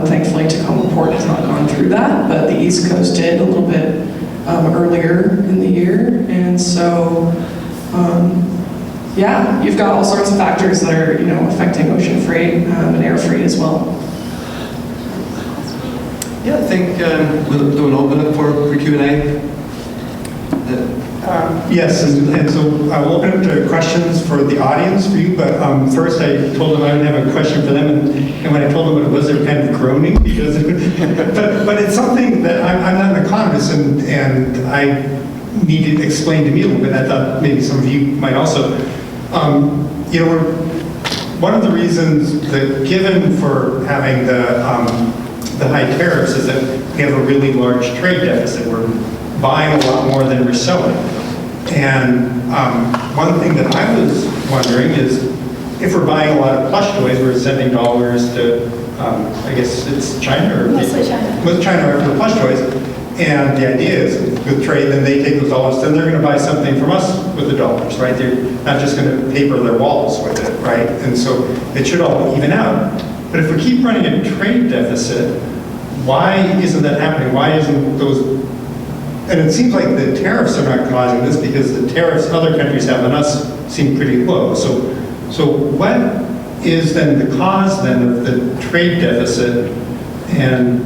Thankfully, Tacoma Port has not gone through that, but the East Coast did a little bit earlier in the year. And so, yeah, you've got all sorts of factors that are, affecting ocean freight and air freight as well. yeah, I think we'll do an open up for Q&A. Yes, and so I will open up to questions for the audience for you, but first I told them I would have a question for them, and when I told them what it was, they were kind of groaning, because, but it's something that I'm not an economist, and I need it explained to me a little bit. I thought maybe some of you might also. One of the reasons that given for having the high tariffs is that we have a really large trade deficit. We're buying a lot more than we're selling. And one thing that I was wondering is, if we're buying a lot of plush toys, we're sending dollars to, I guess it's China? Or Mostly China. With China for plush toys. And the idea is, with trade, then they take those dollars, then they're going to buy something from us with the dollars, right? They're not just going to paper their walls with it, right? And so it should all even out. But if we keep running a trade deficit, why isn't that happening? Why isn't those... And it seems like the tariffs are not causing this, because the tariffs other countries have on us seem pretty low. So what is then the cause then of the trade deficit, and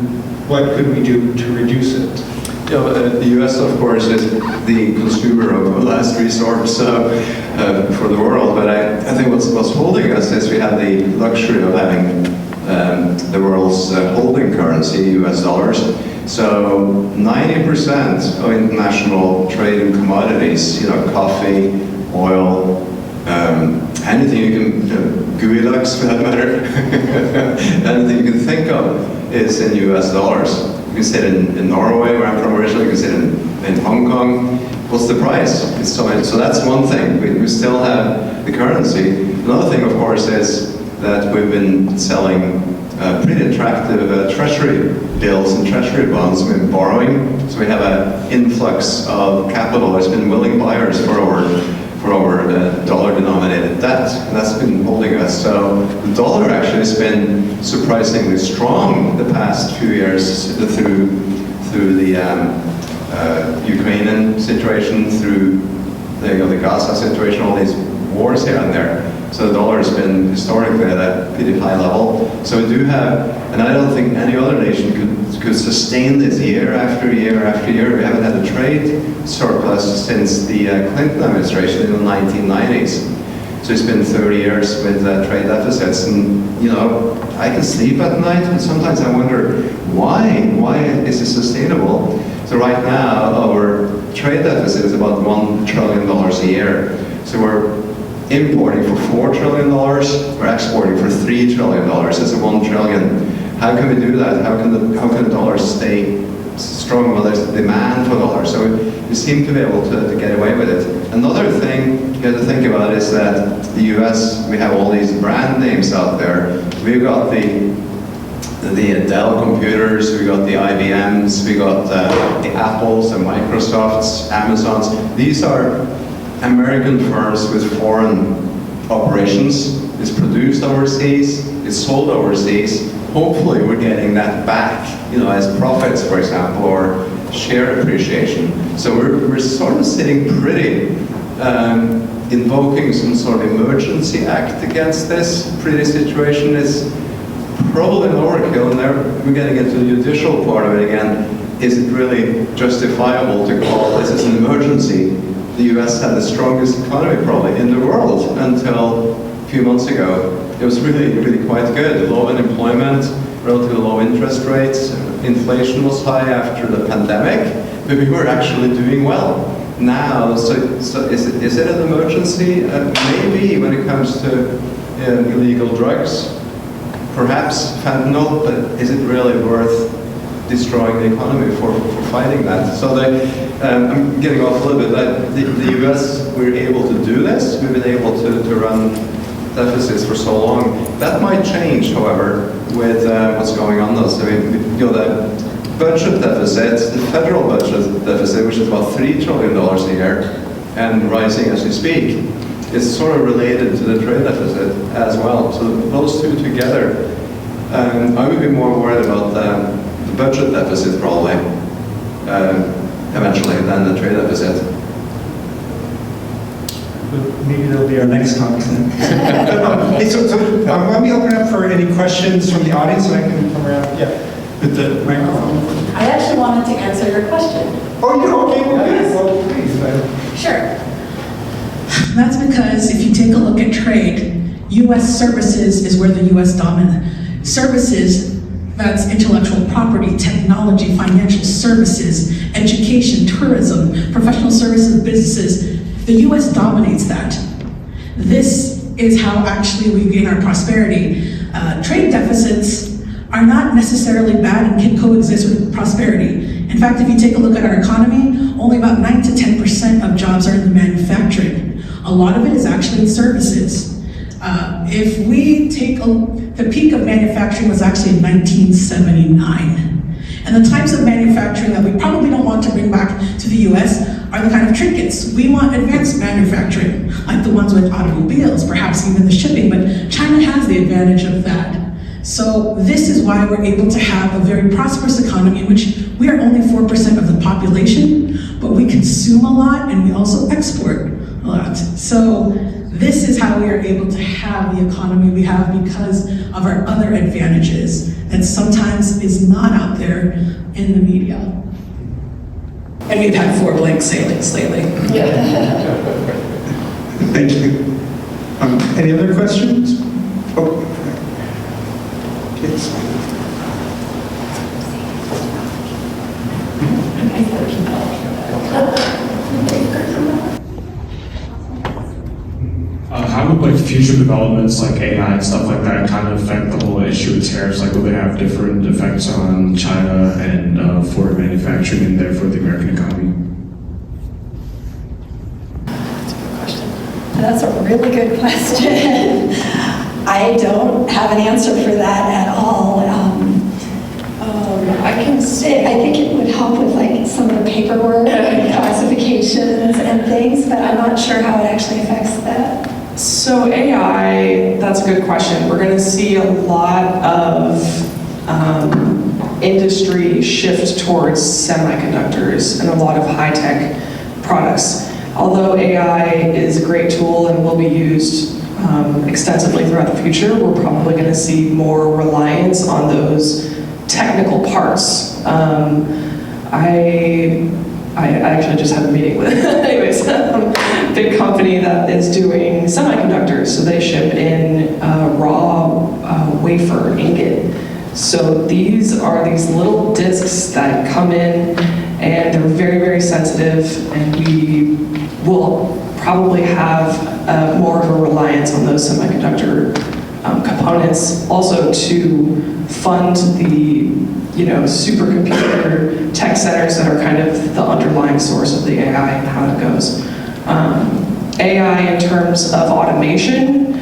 what could we do to reduce it? The U.S., of course, is the consumer of last resort for the world. But I think what's holding us is we have the luxury of having the world's holding currency, U.S. dollars. So 90% of international trade in commodities, coffee, oil, anything you can, gooey ducks for that matter, anything you can think of is in US dollars. You can see it in Norway, where I'm from originally, you can see it in Hong Kong. What's the price? So that's one thing. We still have the currency. Another thing, of course, is that we've been selling pretty attractive treasury bills and treasury bonds. We've been borrowing, so we have an influx of capital. There's been willing buyers for our dollar-denominated debt, and that's been holding us. So the dollar actually has been surprisingly strong the past few years through the Ukrainian situation, through the Gaza situation, all these wars here and there. So the dollar has been historically at a pretty high level. So we do have, and I don't think any other nation could sustain this year after year after year. We haven't had a trade surplus since the Clinton administration in the 1990s. So it's been 30 years with trade deficits, and I can sleep at night, but sometimes I wonder why? Why is it sustainable? So right now, our trade deficit is about $1 trillion a year. So we're importing for $4 trillion, we're exporting for $3 trillion. That's a $1 trillion. How can we do that? How can the dollar stay strong? Well, there's demand for dollars, so we seem to be able to get away with it. Another thing you have to think about is that the US, we have all these brand names out there. We've got the Dell computers, we got the IBMs, we got the Apples, the Microsofts, Amazons. These are American firms with foreign operations. It's produced overseas, it's sold overseas. Hopefully we're getting that back, as profits, for example, or share appreciation. So we're sort of sitting pretty, invoking some sort of emergency act against this pretty situation. Is probably an overkill, and there we're getting into the judicial part of it again. Is it really justifiable to call this as an emergency? The US had the strongest economy probably in the world until a few months ago. It was really, really quite good. Low unemployment, relatively low interest rates, inflation was high after the pandemic, but we were actually doing well. Now, so is it an emergency? Maybe when it comes to illegal drugs, perhaps fentanyl, but is it really worth destroying the economy for fighting that? So I'm getting off a little bit, but the US, we're able to do this. We've been able to run deficits for so long. That might change, however, with what's going on though. So the budget deficit, the federal budget deficit, which is about $3 trillion a year and rising as we speak, is sort of related to the trade deficit as well. So those two together, I would be more worried about the budget deficit probably eventually than the trade deficit. Maybe that'll be our next topic then. Hey, so let me open up for any questions from the audience, and I can come around. Yeah, with the microphone. I actually wanted to answer your question. Oh, yeah, okay, well, good. Well, please. Sure. That's because if you take a look at trade, U.S. services is where the U.S. dominant. Services, that's intellectual property, technology, financial services, education, tourism, professional services, businesses. The U.S. dominates that. This is how actually we gain our prosperity. Trade deficits are not necessarily bad and can coexist with prosperity. In fact, if you take a look at our economy, only about 9 to 10% of jobs are in the manufacturing. A lot of it is actually in services. If we take the peak of manufacturing was actually in 1979. And the types of manufacturing that we probably don't want to bring back to the US are the kind of trinkets. We want advanced manufacturing, like the ones with automobiles, perhaps even the shipping, but China has the advantage of that. So this is why we're able to have a very prosperous economy in which we are only 4% of the population, but we consume a lot and we also export a lot. So this is how we are able to have the economy we have because of our other advantages that sometimes is not out there in the media. And we've had 4 blank sailings lately. Thank you. Any other questions? Oh. Yes. How would future developments like AI and stuff like that kind of affect the whole issue of tariffs? Like, will they have different effects on China and foreign manufacturing and therefore the American economy? That's a really good question. I don't have an answer for that at all. I can say, I think it would help with like some of the paperwork and classifications and things, but I'm not sure how it actually affects that. so AI, that's a good question. We're going to see a lot of industry shift towards semiconductors and a lot of high-tech products. Although AI is a great tool and will be used extensively throughout the future, we're probably going to see more reliance on those technical parts. I actually just had a meeting with, anyways, a big company that is doing semiconductors. So they ship in raw wafer ingot. So these are these little discs that come in, and they're very, very sensitive, and we will probably have more of a reliance on those semiconductor components, also to fund the supercomputer tech centers that are kind of the underlying source of the AI and how it goes. AI in terms of automation,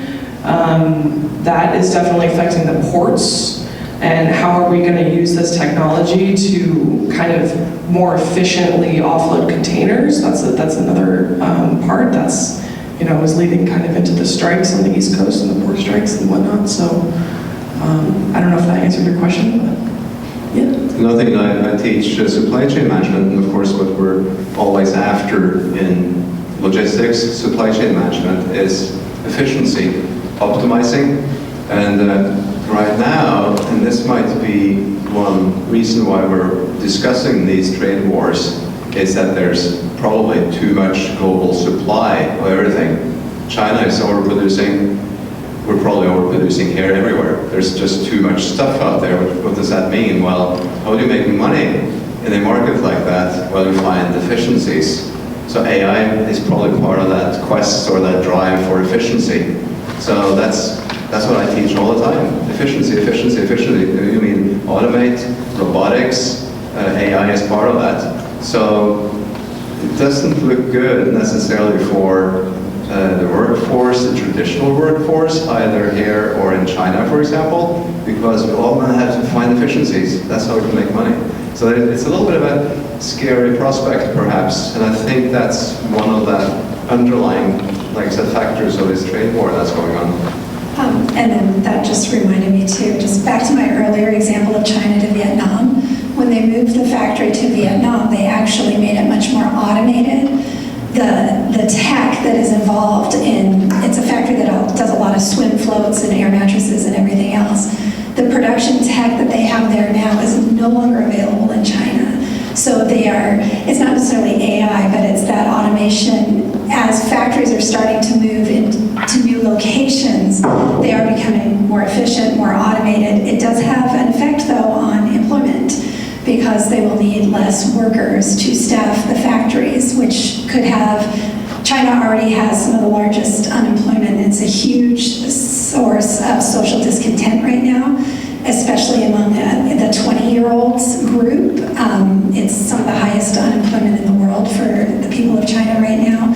that is definitely affecting the ports. And how are we going to use this technology to kind of more efficiently offload containers? That's another part that's is leading kind of into the strikes on the East Coast and the port strikes and whatnot. So I don't know if that answered your question, but yeah. Another thing I teach supply chain management, and of course what we're always after in logistics, supply chain management is efficiency, optimizing, and right now, and this might be one reason why we're discussing these trade wars, is that there's probably too much global supply of everything. China is overproducing, we're probably overproducing here everywhere. There's just too much stuff out there. What does that mean? Well, how do you make money in a market like that? Well, you find efficiencies. So AI is probably part of that quest or that drive for efficiency. So that's what I teach all the time. Efficiency, efficiency, efficiency. You mean automate, robotics, AI is part of that. So it doesn't look good necessarily for the workforce, the traditional workforce, either here or in China, for example, because we all have to find efficiencies. That's how we can make money. So it's a little bit of a scary prospect, perhaps, and I think that's one of the underlying, like I said, factors of this trade war that's going on. And then that just reminded me too, just back to my earlier example of China to Vietnam. When they moved the factory to Vietnam, they actually made it much more automated. The tech that is involved in, it's a factory that does a lot of swim floats and air mattresses and everything else. The production tech that they have there now is no longer available in China. So it's not necessarily AI, but it's that automation. As factories are starting to move into new locations, they are becoming more efficient, more automated. It does have an effect, though, on employment, because they will need less workers to staff the factories, which could have, China already has some of the largest unemployment. It's a huge source of social discontent right now, especially among the 20-year-olds group. It's some of the highest unemployment in the world for the people of China right now.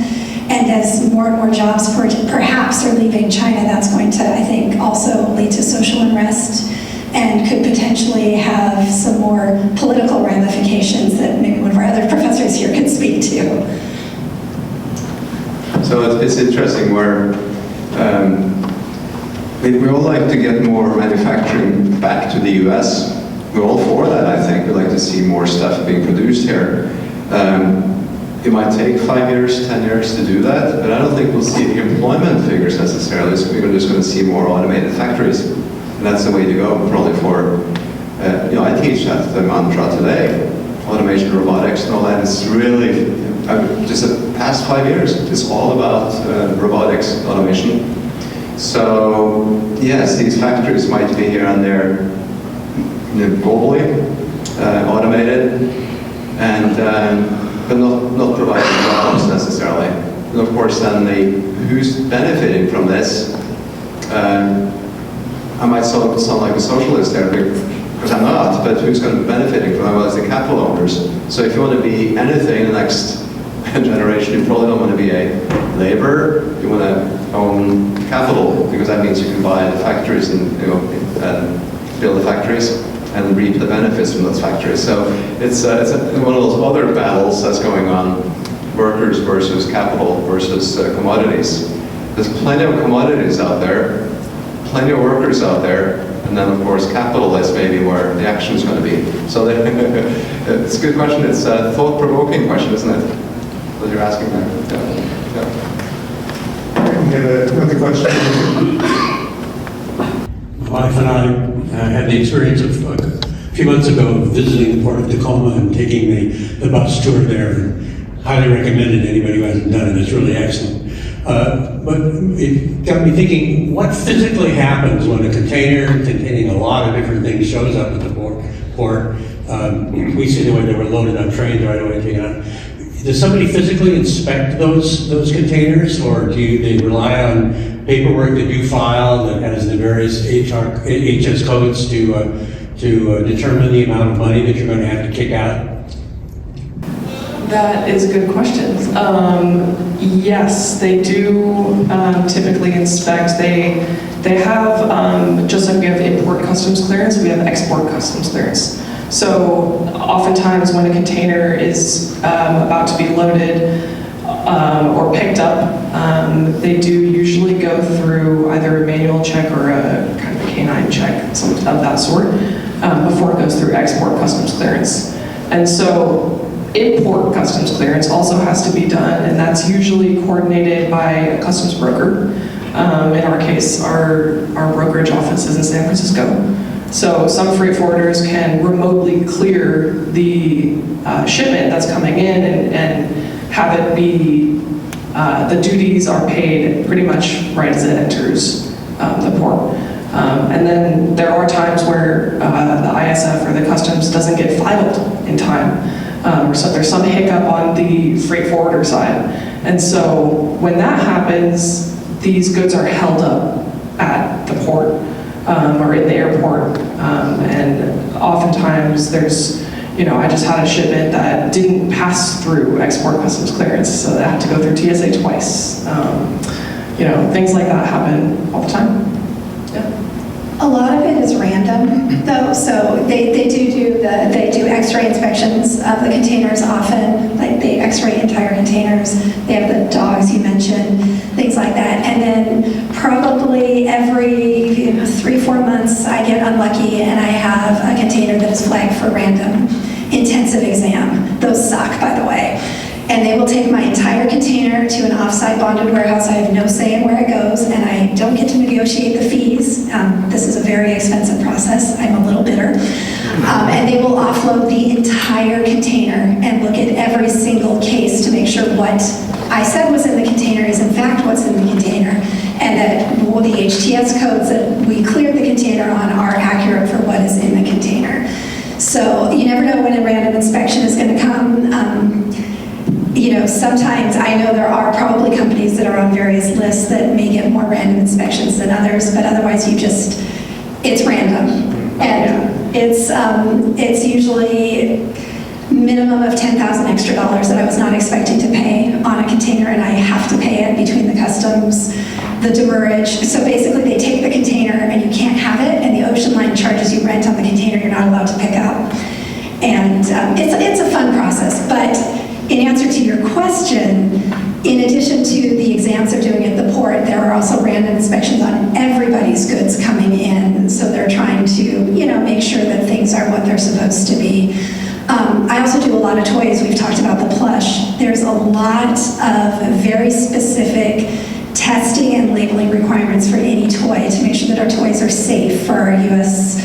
And as more and more jobs perhaps are leaving China, that's going to, I think, also lead to social unrest and could potentially have some more political ramifications that maybe one of our other professors here could speak to. So it's interesting where we all like to get more manufacturing back to the US. We're all for that, I think. We'd like to see more stuff being produced here. It might take 5 years, 10 years to do that, but I don't think we'll see the employment figures necessarily. So we're just going to see more automated factories. And that's the way to go, probably for, I teach that the mantra today. Automation, robotics, and all that is really, just the past 5 years, it's all about robotics, automation. So, yes, these factories might be here and there globally, automated, and but not providing jobs necessarily. And of course, then who's benefiting from this? I might sound like a socialist there, because I'm not, but who's going to be benefiting from it? Well, it's the capital owners. So if you want to be anything in the next generation, you probably don't want to be a laborer, you want to own capital, because that means you can buy the factories and build the factories and reap the benefits from those factories. So it's one of those other battles that's going on, workers versus capital versus commodities. There's plenty of commodities out there, plenty of workers out there, and then of course capital is maybe where the action is going to be. So it's a good question. It's a thought-provoking question, isn't it? That you're asking there. Yeah. We have another question. My wife and I had the experience of a few months ago visiting the Port of Tacoma and taking the bus tour there, and highly recommend it to anybody who hasn't done it. It's really excellent. But it got me thinking, what physically happens when a container containing a lot of different things shows up at the port? We see the way they were loaded on trains right away, taken out. Does somebody physically inspect those containers, or do they rely on paperwork that you file that has the various HS codes to determine the amount of money that you're going to have to kick out? That is a good question. Yes, they do typically inspect. They have, just like we have import customs clearance, we have export customs clearance. So oftentimes when a container is about to be loaded or picked up, they do usually go through either a manual check or a kind of a canine check, some of that sort, before it goes through export customs clearance. And so import customs clearance also has to be done, and that's usually coordinated by a customs broker. In our case, our brokerage office is in San Francisco. So some freight forwarders can remotely clear the shipment that's coming in and have it be, the duties are paid pretty much right as it enters the port. And then there are times where the ISF or the customs doesn't get filed in time. Or so there's some hiccup on the freight forwarder side. And so when that happens, these goods are held up at the port or in the airport. And oftentimes there's, I just had a shipment that didn't pass through export customs clearance, so they had to go through TSA twice. Things like that happen all the time. Yeah. A lot of it is random, though. So they do X-ray inspections of the containers often. Like they X-ray entire containers. They have the dogs you mentioned, things like that. And then probably every 3-4 months, I get unlucky and I have a container that is flagged for random intensive exam. Those suck, by the way. And they will take my entire container to an off-site bonded warehouse. I have no say in where it goes, and I don't get to negotiate the fees. This is a very expensive process. I'm a little bitter. And they will offload the entire container and look at every single case to make sure what I said was in the container is in fact what's in the container, and that the HTS codes that we cleared the container on are accurate for what is in the container. So you never know when a random inspection is going to come. Sometimes I know there are probably companies that are on various lists that may get more random inspections than others, but otherwise it's random. And it's usually minimum of $10,000 extra that I was not expecting to pay on a container, and I have to pay it between the customs, the demurrage. So basically they take the container and you can't have it, and the ocean line charges you rent on the container you're not allowed to pick up. And it's a fun process, but in answer to your question, in addition to the exams they're doing at the port, there are also random inspections on everybody's goods coming in. So they're trying to, make sure that things are what they're supposed to be. I also do a lot of toys. We've talked about the plush. There's a lot of very specific testing and labeling requirements for any toy to make sure that our toys are safe for our U.S.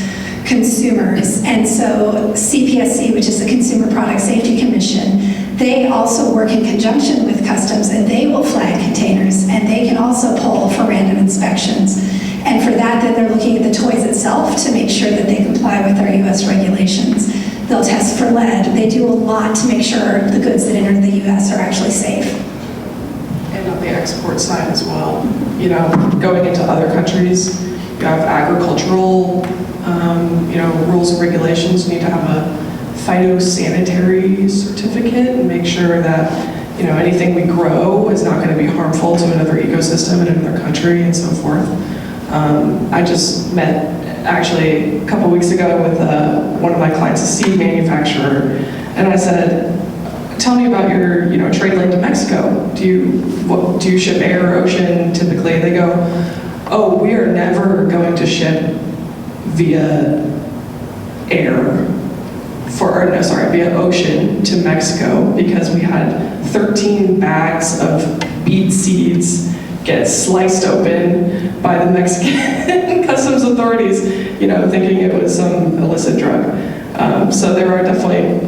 consumers. And so CPSC, which is the Consumer Product Safety Commission, they also work in conjunction with customs, and they will flag containers, and they can also poll for random inspections. And for that, then they're looking at the toys itself to make sure that they comply with our U.S. regulations. They'll test for lead. They do a lot to make sure the goods that enter the U.S. are actually safe. And on the export side as well, going into other countries, you have agricultural, rules and regulations. You need to have a phytosanitary certificate and make sure that anything we grow is not going to be harmful to another ecosystem in another country and so forth. I just met actually a couple weeks ago with one of my clients, a seed manufacturer, and I said, tell me about your trade lane to Mexico. Do you ship air or ocean typically? And they go, oh, we are never going to ship via air via ocean to Mexico because we had 13 bags of beet seeds get sliced open by the Mexican customs authorities, thinking it was some illicit drug. So there are definitely,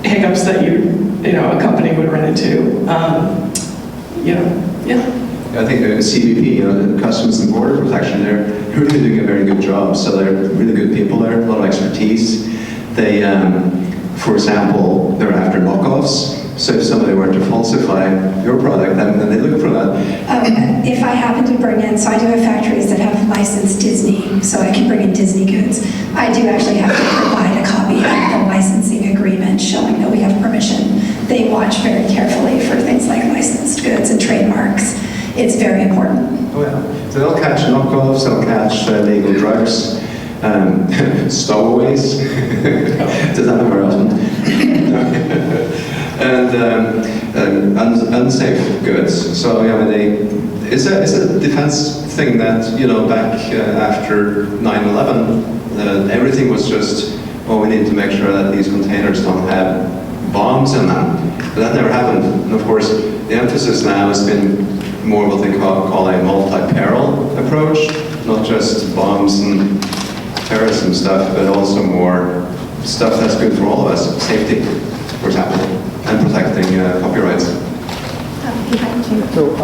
hiccups that a company would run into. I think the CBP, Customs and Border Protection, they're really doing a very good job. So they're really good people there, a lot of expertise. They, for example, they're after knockoffs. So if somebody were to falsify your product, then they look for that. If I happen to bring in, so I do have factories that have licensed Disney, so I can bring in Disney goods. I do actually have to provide a copy of the licensing agreement showing that we have permission. They watch very carefully for things like licensed goods and trademarks. It's very important. Oh yeah. So they'll catch knockoffs, they'll catch illegal drugs, stowaways. Does that happen very often? And unsafe goods. So it's a defense thing that back after 9/11, everything was just, we need to make sure that these containers don't have bombs in them. But that never happened. And of course, the emphasis now has been more what they call a multi-peril approach, not just bombs and terrorism stuff, but also more stuff that's good for all of us, safety, for example, and protecting copyrights. So,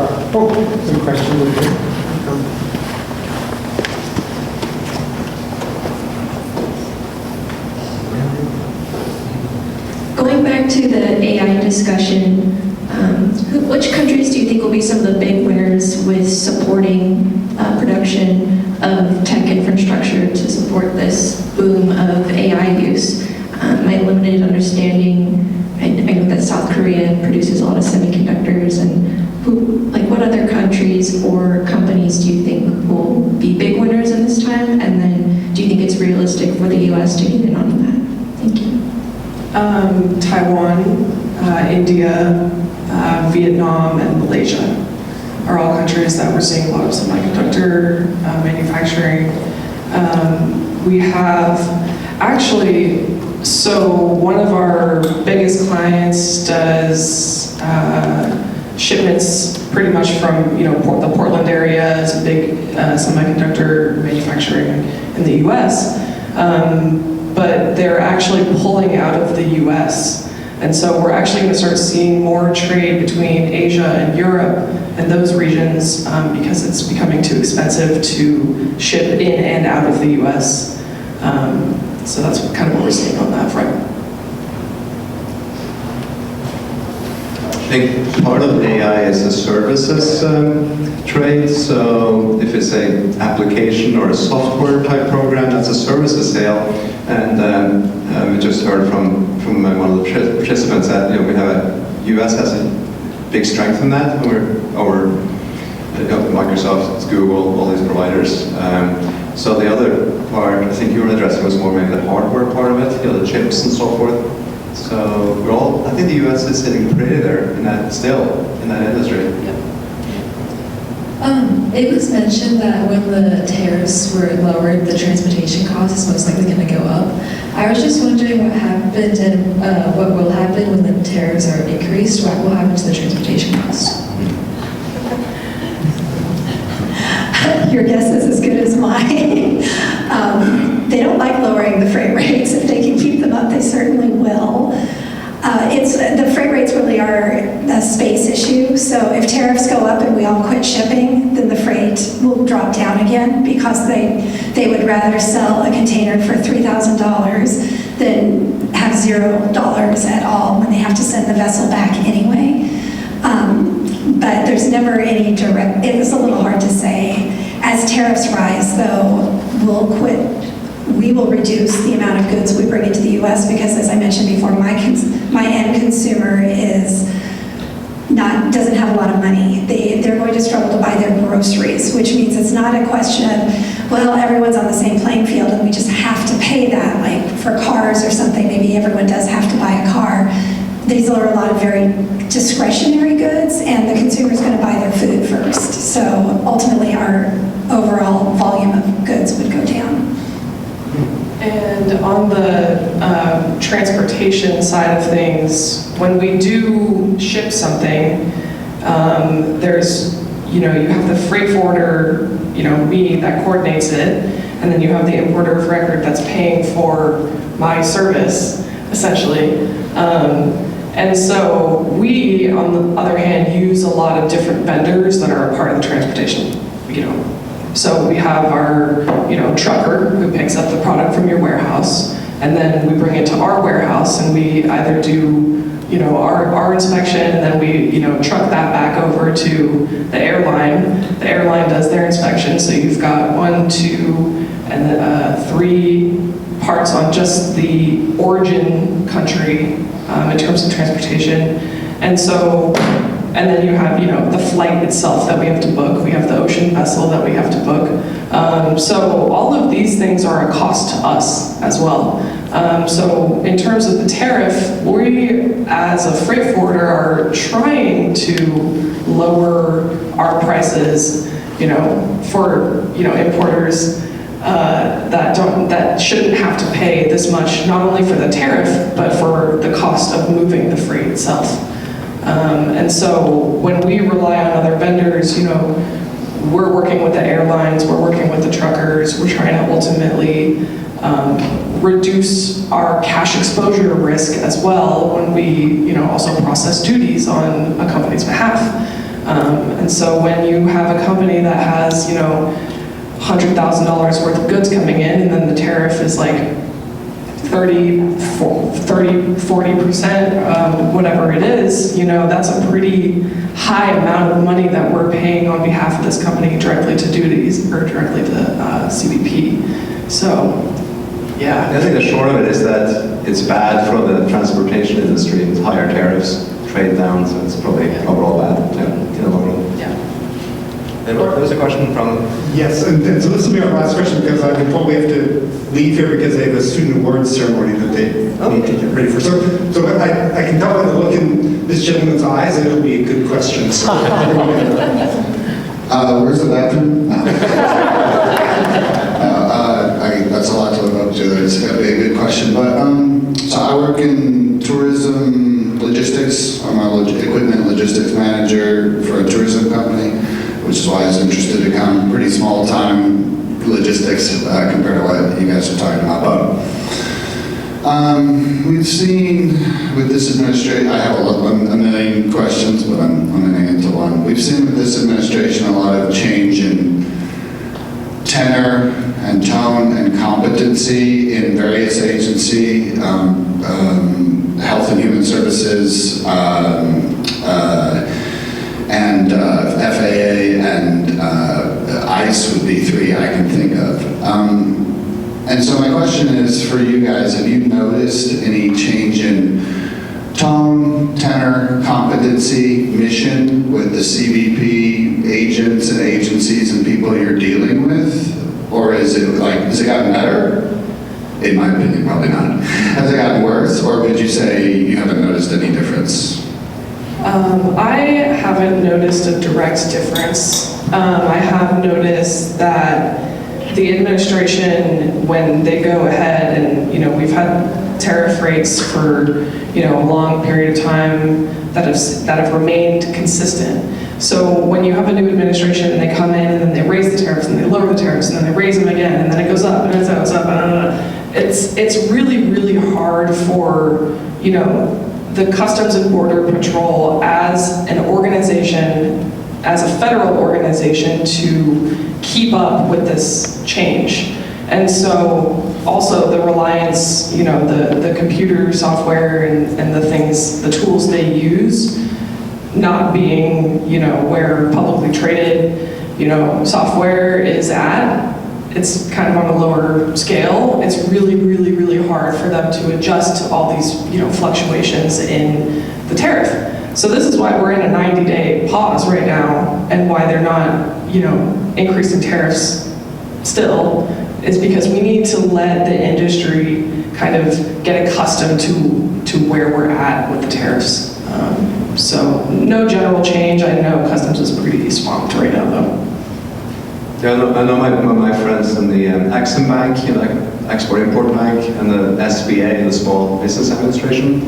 some question over here. Going back to the AI discussion, which countries do you think will be some of the big winners with supporting production of tech infrastructure to support this boom of AI use? My limited understanding, I know that South Korea produces a lot of semiconductors, and what other countries or companies do you think will be big winners in this time? And then do you think it's realistic for the US to get in on that? Thank you. Taiwan, India, Vietnam, and Malaysia are all countries that we're seeing a lot of semiconductor manufacturing. We have actually, so one of our biggest clients does shipments pretty much from the Portland area. Is a big semiconductor manufacturing in the US. But they're actually pulling out of the US. And so we're actually going to start seeing more trade between Asia and Europe and those regions because it's becoming too expensive to ship in and out of the US. So that's kind of what we're seeing on that front. I think part of AI is a services trade. So if it's an application or a software type program, that's a services sale. And we just heard from one of the participants that we have U.S. has a big strength in that. Over Microsoft, Google, all these providers. So the other part, I think you were addressing, was more maybe the hardware part of it, the chips and so forth. So I think the U.S. is sitting pretty there in that industry. Yep. It was mentioned that when the tariffs were lowered, the transportation cost is most likely going to go up. I was just wondering what happened and what will happen when the tariffs are increased. What will happen to the transportation cost? Your guess is as good as mine. They don't like lowering the freight rates. If they can keep them up, they certainly will. The freight rates really are a space issue. So if tariffs go up and we all quit shipping, then the freight will drop down again because they would rather sell a container for $3,000 than have $0 at all when they have to send the vessel back anyway. But there's never any direct, it was a little hard to say. As tariffs rise, though, we will reduce the amount of goods we bring into the U.S. because, as I mentioned before, my end consumer doesn't have a lot of money. They're going to struggle to buy their groceries, which means it's not a question of, well, everyone's on the same playing field and we just have to pay that. Like for cars or something, maybe everyone does have to buy a car. These are a lot of very discretionary goods, and the consumer's going to buy their food first. So ultimately, our overall volume of goods would go down. And on the transportation side of things, when we do ship something, There's, you have the freight forwarder, me that coordinates it, and then you have the importer of record that's paying for my service, essentially. And so we, on the other hand, use a lot of different vendors that are a part of the transportation, So we have our, trucker who picks up the product from your warehouse, and then we bring it to our warehouse, and we either do, our inspection, and then we, truck that back over to the airline. The airline does their inspection, so you've got 1, 2, and 3 parts on just the origin country in terms of transportation. And then you have, the flight itself that we have to book. We have the ocean vessel that we have to book. So all of these things are a cost to us as well. So in terms of the tariff, we as a freight forwarder are trying to lower our prices, for, importers that shouldn't have to pay this much, not only for the tariff, but for the cost of moving the freight itself. And so when we rely on other vendors, we're working with the airlines, we're working with the truckers, we're trying to ultimately reduce our cash exposure risk as well when we, also process duties on a company's behalf. And so when you have a company that has, $100,000 worth of goods coming in, and then the tariff is like 40%, whatever it is, that's a pretty high amount of money that we're paying on behalf of this company directly to duties or directly to CBP. So, yeah. I think the short of it is that it's bad for the transportation industry with higher tariffs, trade down, so it's probably overall bad in the long run. Yeah. There was a question from... Yes, and so this will be our last question because I probably have to leave here because they have a student awards ceremony that they need to get ready for. So I can tell by the look in this gentleman's eyes that it'll be a good question. So where's the bathroom? That's a lot to live up to. It's going to be a good question. But so I work in tourism logistics. I'm a equipment logistics manager for a tourism company, which is why I was interested to come. Pretty small time logistics compared to what you guys are talking about. But we've seen with this administration, I have a million questions, but I'm limiting it to one. We've seen with this administration a lot of change in tenor and tone and competency in various agencies, Health and Human Services, and FAA and ICE would be 3 I can think of. And so my question is for you guys, have you noticed any change in tone, tenor, competency, mission with the CBP agents and agencies and people you're dealing with? Or has it gotten better? In my opinion, probably not. Has it gotten worse, or would you say you haven't noticed any difference? I haven't noticed a direct difference. I have noticed that the administration, when they go ahead and, we've had tariff rates for, a long period of time that have remained consistent. So when you have a new administration and they come in and then they raise the tariffs and they lower the tariffs and then they raise them again and then it goes up and it goes up, it's really, really hard for, the Customs and Border Patrol as an organization, as a federal organization, to keep up with this change. And so also the reliance, the computer software and the things, the tools they use, not being, where publicly traded, software is at, it's kind of on a lower scale. It's really, really, really hard for them to adjust to all these, fluctuations in the tariff. So this is why we're in a 90-day pause right now, and why they're not, increasing tariffs still, is because we need to let the industry kind of get accustomed to where we're at with the tariffs. So no general change. I know Customs is pretty swamped right now, though. Yeah, I know my friends in the Exim Bank, Export-Import Bank, and the SBA, the Small Business Administration,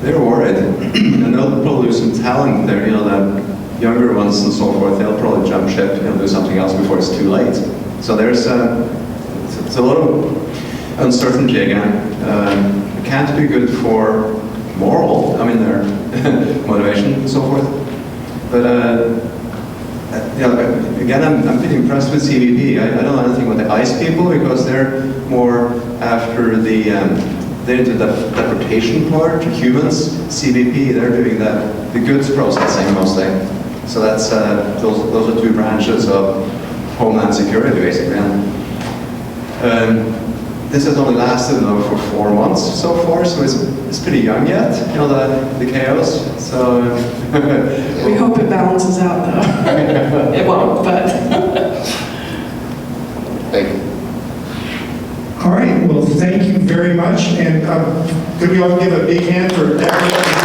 they're worried. And they'll probably lose some talent there, that younger ones and so forth, they'll probably jump ship and do something else before it's too late. So there's it's a lot of uncertainty again. It can't be good for moral, I mean, their motivation and so forth. But again, I'm pretty impressed with CVP. I don't know anything about the ICE people because they're more after the they're into the deportation part, humans. CVP, they're doing the goods processing mostly. So that's those are two branches of Homeland Security, basically. And this has only lasted now for 4 months so far, so it's pretty young yet, you know, the chaos. So we hope it balances out, though. It won't, but. Thank you. All right, well, thank you very much. And could we all give a big hand for Deborah?